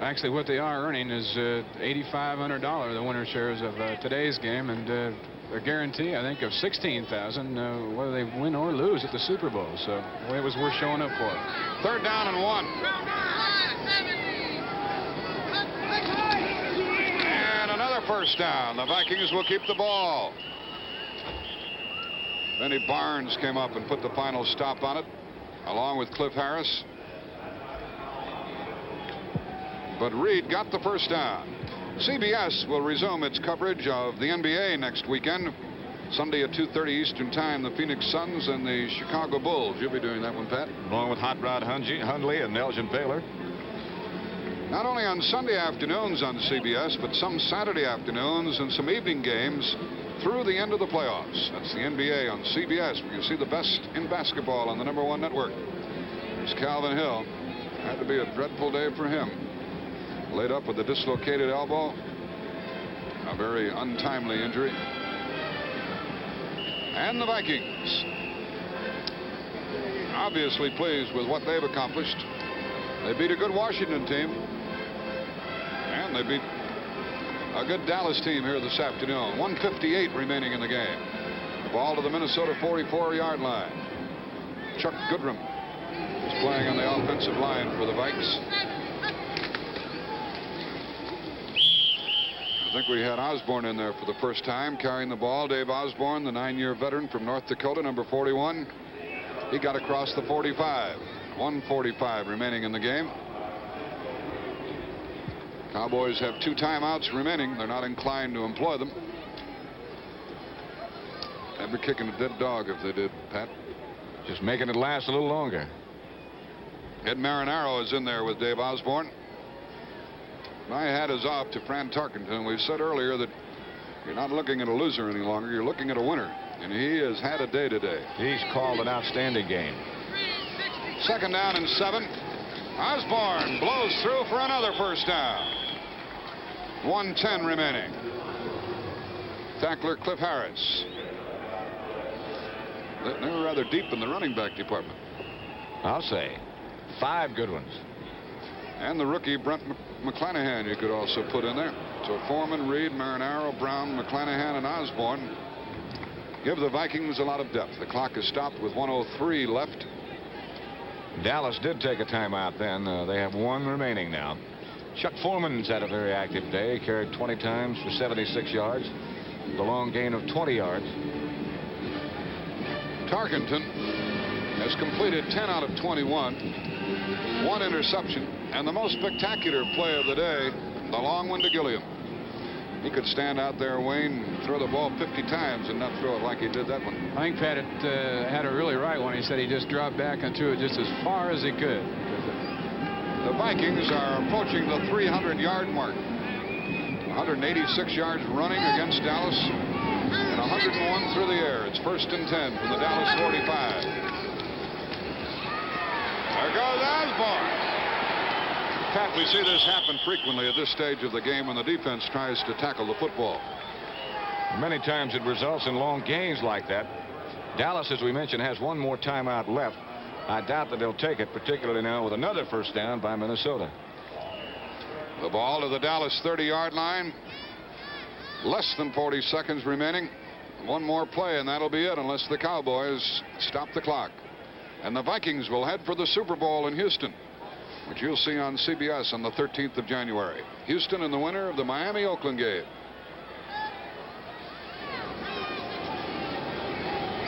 actually what they are earning is $8,500, the winner shares of today's game, and a guarantee, I think, of $16,000 whether they win or lose at the Super Bowl. So it was worth showing up for. 3rd down and 1. And another 1st down. The Vikings will keep the ball. Benny Barnes came up and put the final stop on it, along with Cliff Harris. But Reed got the 1st down. CBS will resume its coverage of the NBA next weekend. Sunday at 2:30 Eastern Time, the Phoenix Suns and the Chicago Bulls. You'll be doing that one, Pat. Along with Hot Rod Hundley and Elgin Baylor. Not only on Sunday afternoons on CBS, but some Saturday afternoons and some evening games through the end of the playoffs. That's the NBA on CBS, where you see the best in basketball on the #1 network. It's Calvin Hill. Had to be a dreadful day for him. Laid up with a dislocated elbow. A very untimely injury. And the Vikings, obviously pleased with what they've accomplished. They beat a good Washington team. And they beat a good Dallas team here this afternoon. 1:58 remaining in the game. The ball to the Minnesota 44-yard line. Chuck Goodrum is playing on the offensive line for the Vikes. I think we had Osborne in there for the first time carrying the ball. Dave Osborne, the 9-year veteran from North Dakota, number 41. He got across the 45. 1:45 remaining in the game. Cowboys have 2 timeouts remaining. They're not inclined to employ them. They'd be kicking a dead dog if they did, Pat. Just making it last a little longer. Ed Marinaro is in there with Dave Osborne. My hat is off to Fran Tarkenton. We said earlier that you're not looking at a loser any longer. You're looking at a winner. And he has had a day today. He's called an outstanding game. 2nd down and 7. Osborne blows through for another 1st down. 1:10 remaining. Tackler Cliff Harris. They were rather deep in the running back department. I'll say 5 good ones. And the rookie Brent McClanahan you could also put in there. So Foreman, Reed, Marinaro, Brown, McClanahan, and Osborne give the Vikings a lot of depth. The clock is stopped with 1:03 left. Dallas did take a timeout then. They have 1 remaining now. Chuck Foreman's had a very active day. Carried 20 times for 76 yards. The long gain of 20 yards. Tarkenton has completed 10 out of 21. 1 interception. And the most spectacular play of the day, the long one to Gilliam. He could stand out there, Wayne, throw the ball 50 times and not throw it like he did that one. I think Pat had it really right when he said he just dropped back and threw it just as far as he could. The Vikings are approaching the 300-yard mark. 186 yards running against Dallas and 101 through the air. It's 1st and 10 from the Dallas 45. There goes Osborne. Pat, we see this happen frequently at this stage of the game when the defense tries to tackle the football. Many times it results in long gains like that. Dallas, as we mentioned, has 1 more timeout left. I doubt that they'll take it, particularly now with another first down by Minnesota. The ball to the Dallas 30-yard line. Less than 40 seconds remaining. 1 more play, and that'll be it unless the Cowboys stop the clock. And the Vikings will head for the Super Bowl in Houston, which you'll see on CBS on the 13th of January. Houston in the winner of the Miami-Oakland game.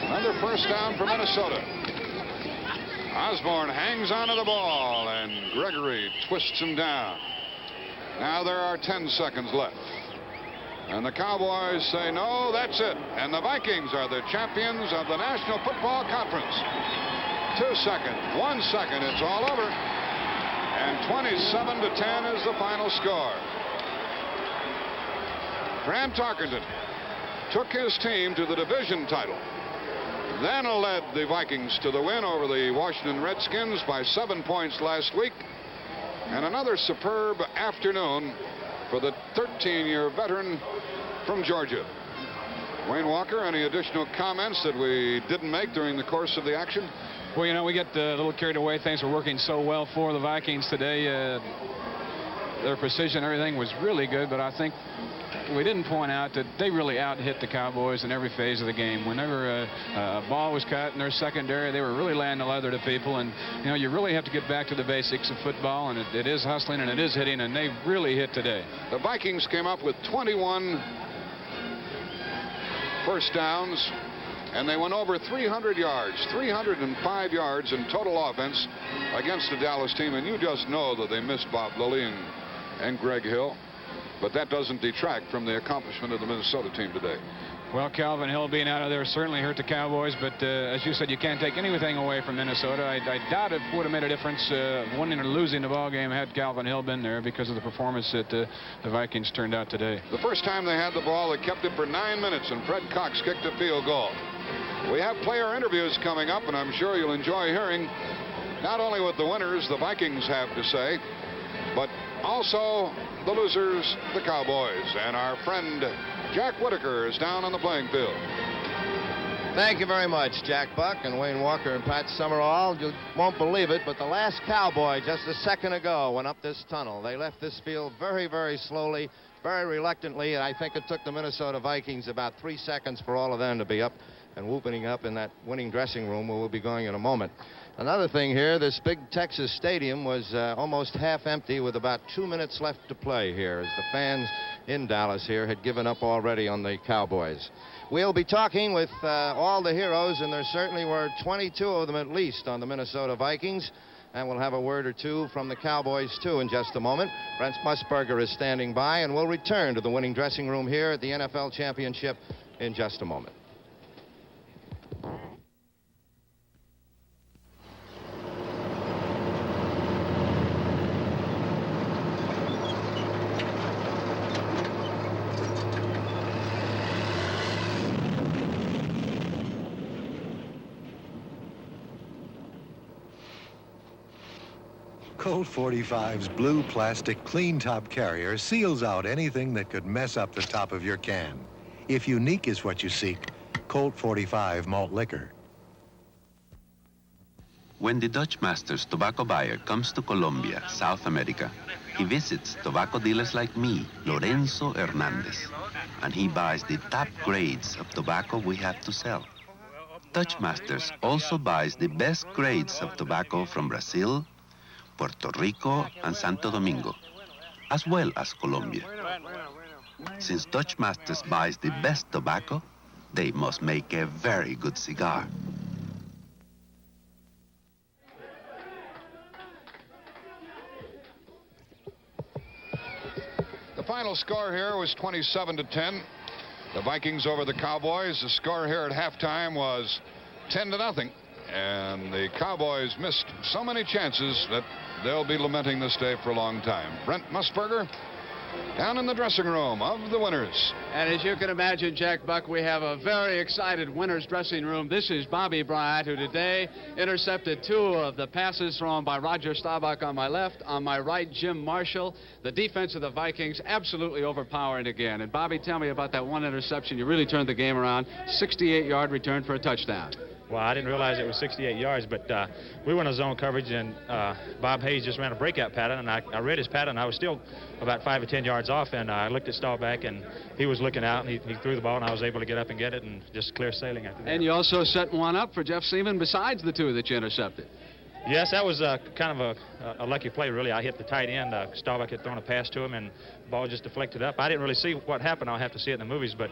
Another first down for Minnesota. Osborne hangs onto the ball, and Gregory twists him down. Now there are 10 seconds left. And the Cowboys say, no, that's it. And the Vikings are the champions of the National Football Conference. 2 seconds, 1 second, it's all over. And 27-10 is the final score. Graham Tarkenton took his team to the division title. Then led the Vikings to the win over the Washington Redskins by 7 points last week. And another superb afternoon for the 13-year veteran from Georgia. Wayne Walker, any additional comments that we didn't make during the course of the action? Well, you know, we get a little carried away. Things were working so well for the Vikings today. Their precision, everything was really good, but I think we didn't point out that they really out-hit the Cowboys in every phase of the game. Whenever a ball was cut in their secondary, they were really laying the leather to people. And, you know, you really have to get back to the basics of football, and it is hustling and it is hitting, and they really hit today. The Vikings came up with 21 first downs, and they went over 300 yards, 305 yards in total offense against the Dallas team. And you just know that they missed Bob Lilly and Greg Hill. But that doesn't detract from the accomplishment of the Minnesota team today. Well, Calvin Hill being out of there certainly hurt the Cowboys, but as you said, you can't take anything away from Minnesota. I doubt it would have made a difference winning or losing the ball game had Calvin Hill been there because of the performance that the Vikings turned out today. The first time they had the ball, they kept it for 9 minutes, and Fred Cox kicked a field goal. We have player interviews coming up, and I'm sure you'll enjoy hearing not only what the winners, the Vikings, have to say, but also the losers, the Cowboys. And our friend Jack Whitaker is down on the playing field. Thank you very much, Jack Buck and Wayne Walker and Pat Summerall. You won't believe it, but the last Cowboy just a second ago went up this tunnel. They left this field very, very slowly, very reluctantly, and I think it took the Minnesota Vikings about 3 seconds for all of them to be up and whooping up in that winning dressing room where we'll be going in a moment. Another thing here, this big Texas stadium was almost half empty with about 2 minutes left to play here as the fans in Dallas here had given up already on the Cowboys. We'll be talking with all the heroes, and there certainly were 22 of them at least on the Minnesota Vikings. And we'll have a word or two from the Cowboys, too, in just a moment. Brent Musburger is standing by, and we'll return to the winning dressing room here at the NFL Championship in just a moment. Colt 45's blue plastic clean top carrier seals out anything that could mess up the top of your can. If unique is what you seek, Colt 45 malt liquor. When the Dutch master's tobacco buyer comes to Colombia, South America, he visits tobacco dealers like me, Lorenzo Hernandez, and he buys the top grades of tobacco we have to sell. Dutch Masters also buys the best grades of tobacco from Brazil, Puerto Rico, and Santo Domingo, as well as Colombia. Since Dutch Masters buys the best tobacco, they must make a very good cigar. The final score here was 27-10. The Vikings over the Cowboys. The score here at halftime was 10-0. And the Cowboys missed so many chances that they'll be lamenting this day for a long time. Brent Musburger down in the dressing room of the Winners. And as you can imagine, Jack Buck, we have a very excited Winners dressing room. This is Bobby Bryant, who today intercepted 2 of the passes thrown by Roger Staubach on my left. On my right, Jim Marshall. The defense of the Vikings absolutely overpowering again. And Bobby, tell me about that one interception. You really turned the game around. 68-yard return for a touchdown. Well, I didn't realize it was 68 yards, but we were in a zone coverage, and Bob Hayes just ran a breakout pattern, and I read his pattern. I was still about 5 or 10 yards off, and I looked at Staubach, and he was looking out, and he threw the ball, and I was able to get up and get it, and just clear sailing after that. And you also set one up for Jeff Seaman besides the 2 that you intercepted. Yes, that was kind of a lucky play, really. I hit the tight end. Staubach had thrown a pass to him, and the ball just deflected up. I didn't really see what happened. I'll have to see it in the movies, but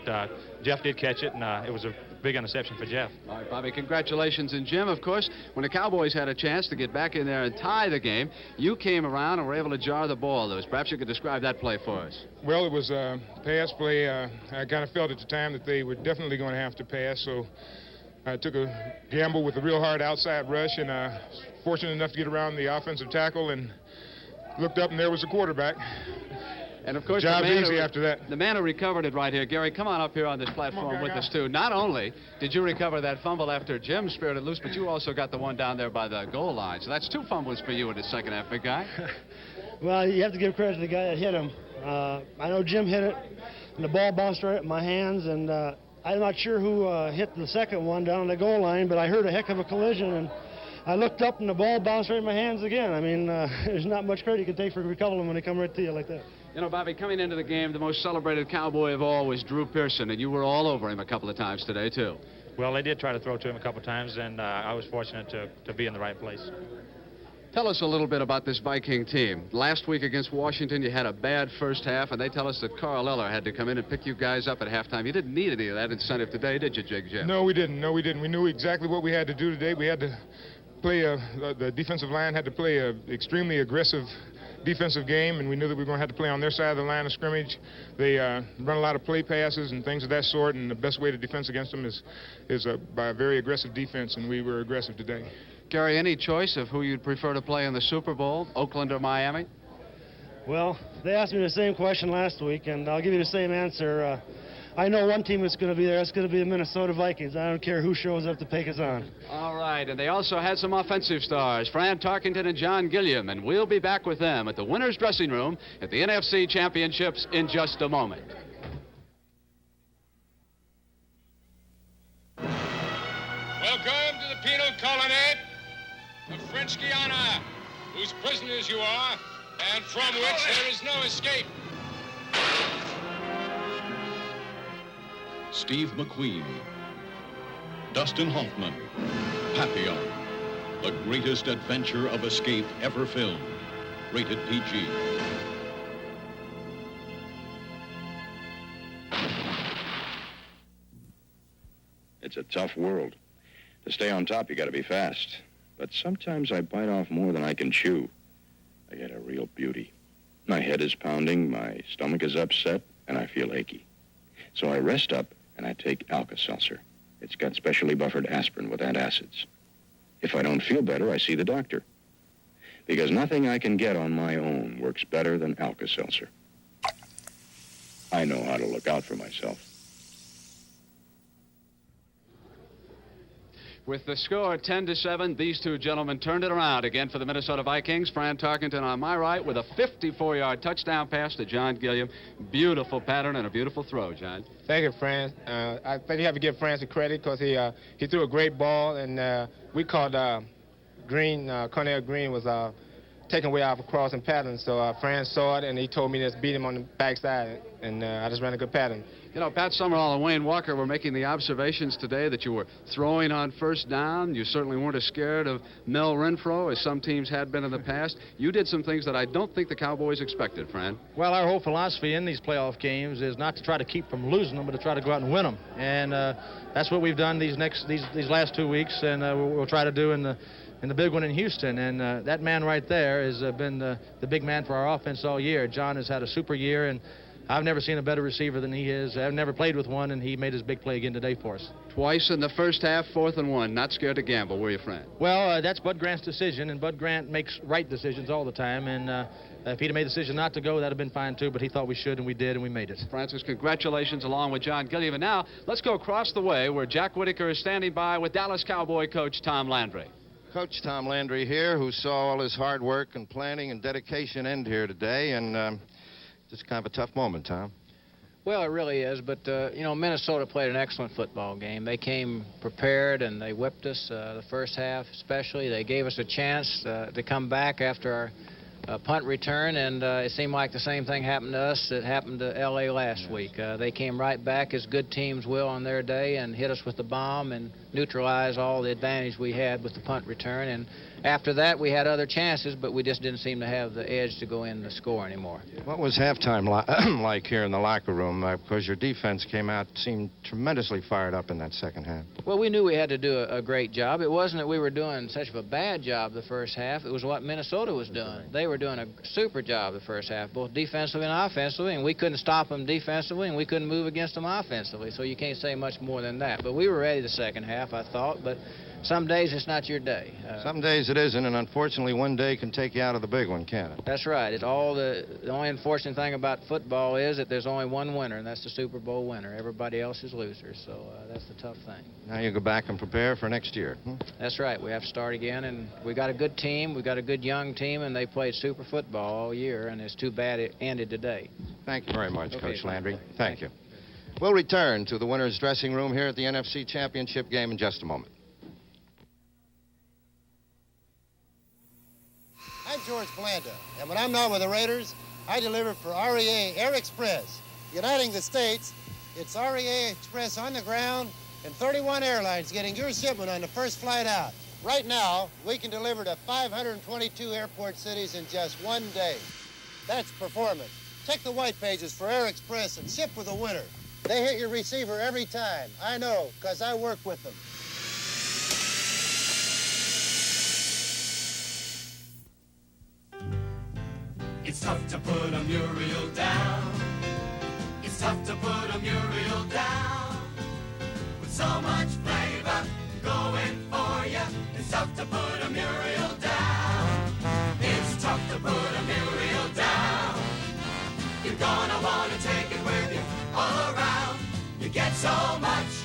Jeff did catch it, and it was a big interception for Jeff. All right, Bobby, congratulations. And Jim, of course, when the Cowboys had a chance to get back in there and tie the game, you came around and were able to jar the ball loose. Perhaps you could describe that play for us. Well, it was a pass play. I kind of felt at the time that they were definitely going to have to pass, so I took a gamble with a real hard outside rush, and fortunate enough to get around the offensive tackle and looked up, and there was the quarterback. And, of course, job's easy after that. The man who recovered it right here, Gary, come on up here on this platform with us, too. Not only did you recover that fumble after Jim spared it loose, but you also got the one down there by the goal line. So that's 2 fumbles for you in the second half, big guy. Well, you have to give credit to the guy that hit him. I know Jim hit it, and the ball bounced right in my hands, and I'm not sure who hit the second one down the goal line, but I heard a heck of a collision, and I looked up, and the ball bounced right in my hands again. I mean, there's not much credit you can take for recovering them when they come right to you like that. You know, Bobby, coming into the game, the most celebrated Cowboy of all was Drew Pearson, and you were all over him a couple of times today, too. Well, they did try to throw to him a couple of times, and I was fortunate to be in the right place. Tell us a little bit about this Viking team. Last week against Washington, you had a bad first half, and they tell us that Carl Eller had to come in and pick you guys up at halftime. You didn't need any of that incentive today, did you, Jig Jeff? No, we didn't. We knew exactly what we had to do today. We had to play the defensive line had to play an extremely aggressive defensive game, and we knew that we were going to have to play on their side of the line of scrimmage. They run a lot of play passes and things of that sort, and the best way to defense against them is by a very aggressive defense, and we were aggressive today. Gary, any choice of who you'd prefer to play in the Super Bowl, Oakland or Miami? Well, they asked me the same question last week, and I'll give you the same answer. I know one team that's going to be there. That's going to be the Minnesota Vikings. I don't care who shows up to take us on. All right, and they also had some offensive stars, Fran Tarkenton and John Gilliam, and we'll be back with them at the Winners' dressing room at the NFC Championships in just a moment. Welcome to the penal colonnade of French Guiana, whose prisoners you are, and from which there is no escape. Steve McQueen, Dustin Hoffman, Papillon, the greatest adventure of escape ever filmed. Rated PG. It's a tough world. To stay on top, you gotta be fast. But sometimes I bite off more than I can chew. I get a real beauty. My head is pounding, my stomach is upset, and I feel achy. So I rest up and I take Alka-Seltzer. It's got specially buffered aspirin with antacids. If I don't feel better, I see the doctor. Because nothing I can get on my own works better than Alka-Seltzer. I know how to look out for myself. With the score 10-7, these two gentlemen turned it around again for the Minnesota Vikings. Fran Tarkenton on my right with a 54-yard touchdown pass to John Gilliam. Beautiful pattern and a beautiful throw, John. Thank you, Fran. I think you have to give Fran some credit because he threw a great ball, and we called Cornell Green was taken away off a crossing pattern. So Fran saw it, and he told me to just beat him on the backside, and I just ran a good pattern. You know, Pat Summerall and Wayne Walker were making the observations today that you were throwing on first down. You certainly weren't as scared of Mel Renfro as some teams had been in the past. You did some things that I don't think the Cowboys expected, Fran. Well, our whole philosophy in these playoff games is not to try to keep from losing them, but to try to go out and win them. And that's what we've done these last 2 weeks, and we'll try to do in the big one in Houston. And that man right there has been the big man for our offense all year. John has had a super year, and I've never seen a better receiver than he is. I've never played with one, and he made his big play again today for us. Twice in the first half, 4th and 1. Not scared to gamble, were you, Fran? Well, that's Bud Grant's decision, and Bud Grant makes right decisions all the time. And if he'd have made the decision not to go, that'd have been fine, too. But he thought we should, and we did, and we made it. Francis, congratulations along with John Gilliam. And now, let's go across the way where Jack Whitaker is standing by with Dallas Cowboy coach Tom Landry. Coach Tom Landry here, who saw all his hard work and planning and dedication end here today, and just kind of a tough moment, Tom. Well, it really is, but, you know, Minnesota played an excellent football game. They came prepared, and they whipped us the first half especially. They gave us a chance to come back after our punt return, and it seemed like the same thing happened to us that happened to L.A. last week. They came right back, as good teams will on their day, and hit us with the bomb and neutralized all the advantage we had with the punt return. And after that, we had other chances, but we just didn't seem to have the edge to go in the score anymore. What was halftime like here in the locker room? Because your defense came out, seemed tremendously fired up in that second half. Well, we knew we had to do a great job. It wasn't that we were doing such of a bad job the first half. It was what Minnesota was doing. They were doing a super job the first half, both defensively and offensively, and we couldn't stop them defensively, and we couldn't move against them offensively, so you can't say much more than that. But we were ready the second half, I thought, but some days it's not your day. Some days it isn't, and unfortunately one day can take you out of the big one, can't it? That's right. It's all the only unfortunate thing about football is that there's only one winner, and that's the Super Bowl winner. Everybody else is losers, so that's the tough thing. Now you go back and prepare for next year. That's right. We have to start again, and we got a good team. We got a good young team, and they played super football all year, and it's too bad it ended today. Thank you very much, Coach Landry. Thank you. We'll return to the winner's dressing room here at the NFC Championship game in just a moment. I'm George Blanda, and when I'm not with the Raiders, I deliver for REA Air Express. Uniting the states, it's REA Express on the ground and 31 airlines getting your shipment on the first flight out. Right now, we can deliver to 522 airport cities in just one day. That's performance. Check the white pages for Air Express and ship with a winner. They hit your receiver every time. I know, because I work with them. It's tough to put a Muriel down. It's tough to put a Muriel down. With so much flavor going for you, it's tough to put a Muriel down. It's tough to put a Muriel down. You're gonna want to take it with you all around. You get so much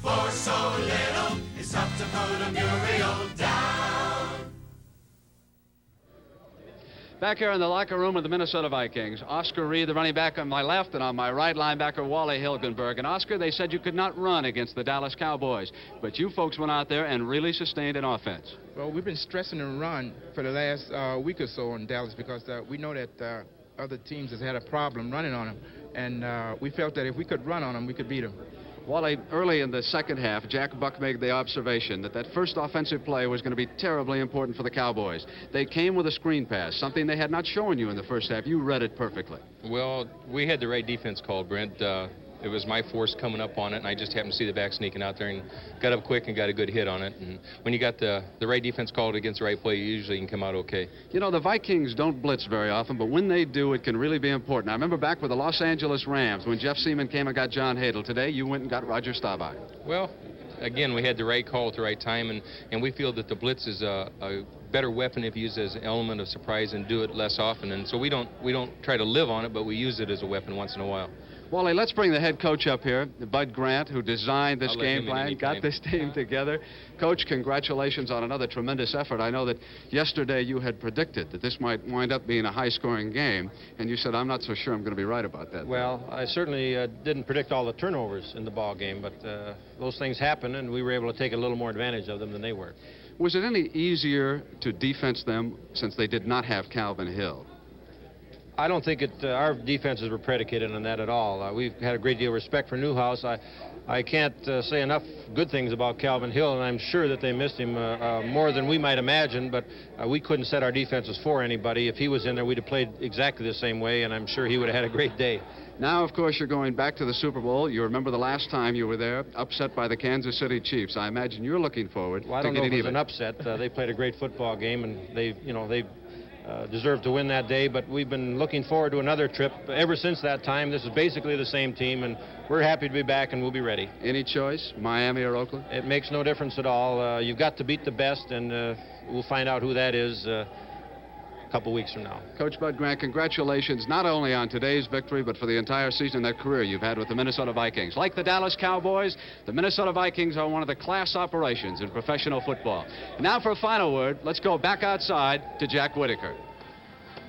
for so little. It's tough to put a Muriel down. Back here in the locker room of the Minnesota Vikings, Oscar Reed, the running back on my left, and on my right, linebacker Wally Hilgenberg. And Oscar, they said you could not run against the Dallas Cowboys, but you folks went out there and really sustained an offense. Well, we've been stressing the run for the last week or so in Dallas because we know that other teams has had a problem running on them, and we felt that if we could run on them, we could beat them. Wally, early in the second half, Jack Buck made the observation that first offensive play was going to be terribly important for the Cowboys. They came with a screen pass, something they had not shown you in the first half. You read it perfectly. Well, we had the right defense called, Brent. It was my force coming up on it, and I just happened to see the back sneaking out there and got up quick and got a good hit on it. And when you got the right defense called against the right play, you usually can come out okay. You know, the Vikings don't blitz very often, but when they do, it can really be important. I remember back with the Los Angeles Rams when Jeff Seaman came and got John Hadle. Today, you went and got Roger Staubach. Well, again, we had the right call at the right time, and we feel that the blitz is a better weapon if used as an element of surprise and do it less often. And so we don't try to live on it, but we use it as a weapon once in a while. Wally, let's bring the head coach up here, Bud Grant, who designed this game plan, got this team together. Coach, congratulations on another tremendous effort. I know that yesterday you had predicted that this might wind up being a high-scoring game, and you said, I'm not so sure I'm going to be right about that. Well, I certainly didn't predict all the turnovers in the ball game, but those things happen, and we were able to take a little more advantage of them than they were. Was it any easier to defense them since they did not have Calvin Hill? I don't think our defenses were predicated on that at all. We've had a great deal of respect for Newhouse. I can't say enough good things about Calvin Hill, and I'm sure that they missed him more than we might imagine, but we couldn't set our defenses for anybody. If he was in there, we'd have played exactly the same way, and I'm sure he would have had a great day. Now, of course, you're going back to the Super Bowl. You remember the last time you were there, upset by the Kansas City Chiefs. I imagine you're looking forward well, I to don't know if getting it was even. an upset. They played a great football game, and they deserved to win that day, but we've been looking forward to another trip ever since that time. This is basically the same team, and we're happy to be back, and we'll be ready. Any choice, Miami or Oakland? It makes no difference at all. You've got to beat the best, and we'll find out who that is a couple weeks from now. Coach Bud Grant, congratulations not only on today's victory, but for the entire season and career you've had with the Minnesota Vikings. Like the Dallas Cowboys, the Minnesota Vikings are one of the class operations in professional football. Now for a final word, let's go back outside to Jack Whitaker.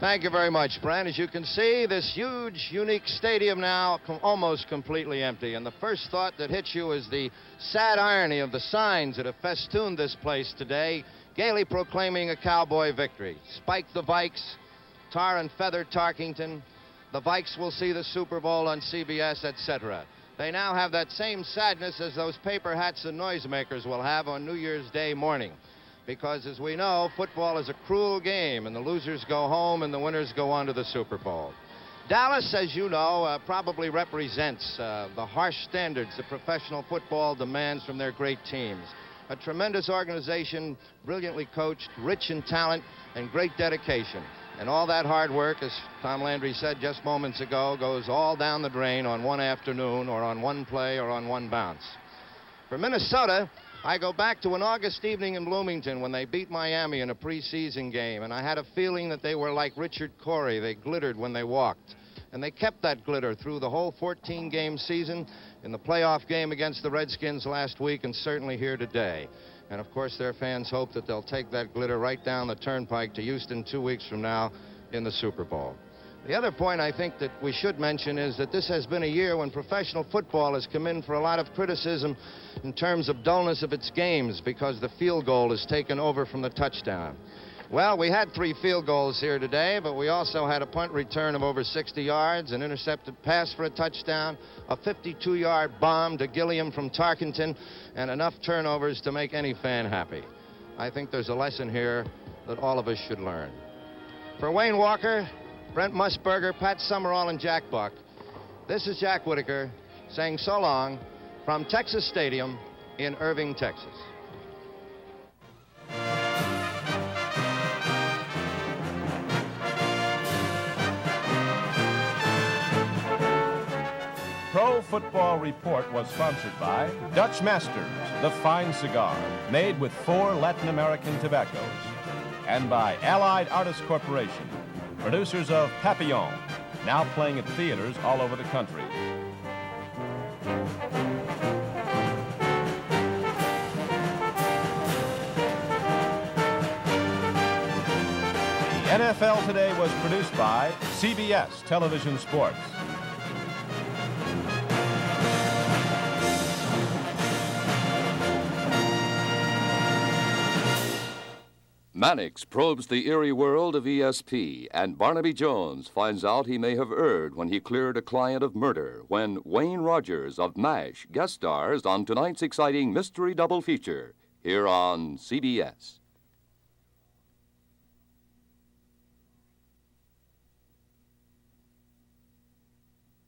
Thank you very much, Brent. As you can see, this huge, unique stadium now almost completely empty. And the first thought that hits you is the sad irony of the signs that have festooned this place today, gaily proclaiming a Cowboy victory. Spike the Vikes, tar and feather Tarkington. The Vikes will see the Super Bowl on CBS, etc. They now have that same sadness as those paper hats and noisemakers will have on New Year's Day morning. Because, as we know, football is a cruel game, and the losers go home and the winners go on to the Super Bowl. Dallas, as you know, probably represents the harsh standards that professional football demands from their great teams. A tremendous organization, brilliantly coached, rich in talent, and great dedication. And all that hard work, as Tom Landry said just moments ago, goes all down the drain on one afternoon or on one play or on one bounce. For Minnesota, I go back to an August evening in Bloomington when they beat Miami in a preseason game, and I had a feeling that they were like Richard Corey. They glittered when they walked. And they kept that glitter through the whole 14-game season, in the playoff game against the Redskins last week, and certainly here today. And, of course, their fans hope that they'll take that glitter right down the turnpike to Houston 2 weeks from now in the Super Bowl. The other point I think that we should mention is that this has been a year when professional football has come in for a lot of criticism in terms of dullness of its games because the field goal is taken over from the touchdown. Well, we had 3 field goals here today, but we also had a punt return of over 60 yards, an intercepted pass for a touchdown, a 52-yard bomb to Gilliam from Tarkington, and enough turnovers to make any fan happy. I think there's a lesson here that all of us should learn. For Wayne Walker, Brent Musburger, Pat Summerall, and Jack Buck, this is Jack Whitaker saying so long from Texas Stadium in Irving, Texas. Pro Football Report was sponsored by Dutch Masters, the fine cigar, made with 4 Latin American tobaccos, and by Allied Artists Corporation, producers of Papillon, now playing at theaters all over the country. The NFL Today was produced by CBS Television Sports. Mannix probes the eerie world of ESP, and Barnaby Jones finds out he may have erred when he cleared a client of murder when Wayne Rogers of MASH guest stars on tonight's exciting mystery double feature here on CBS.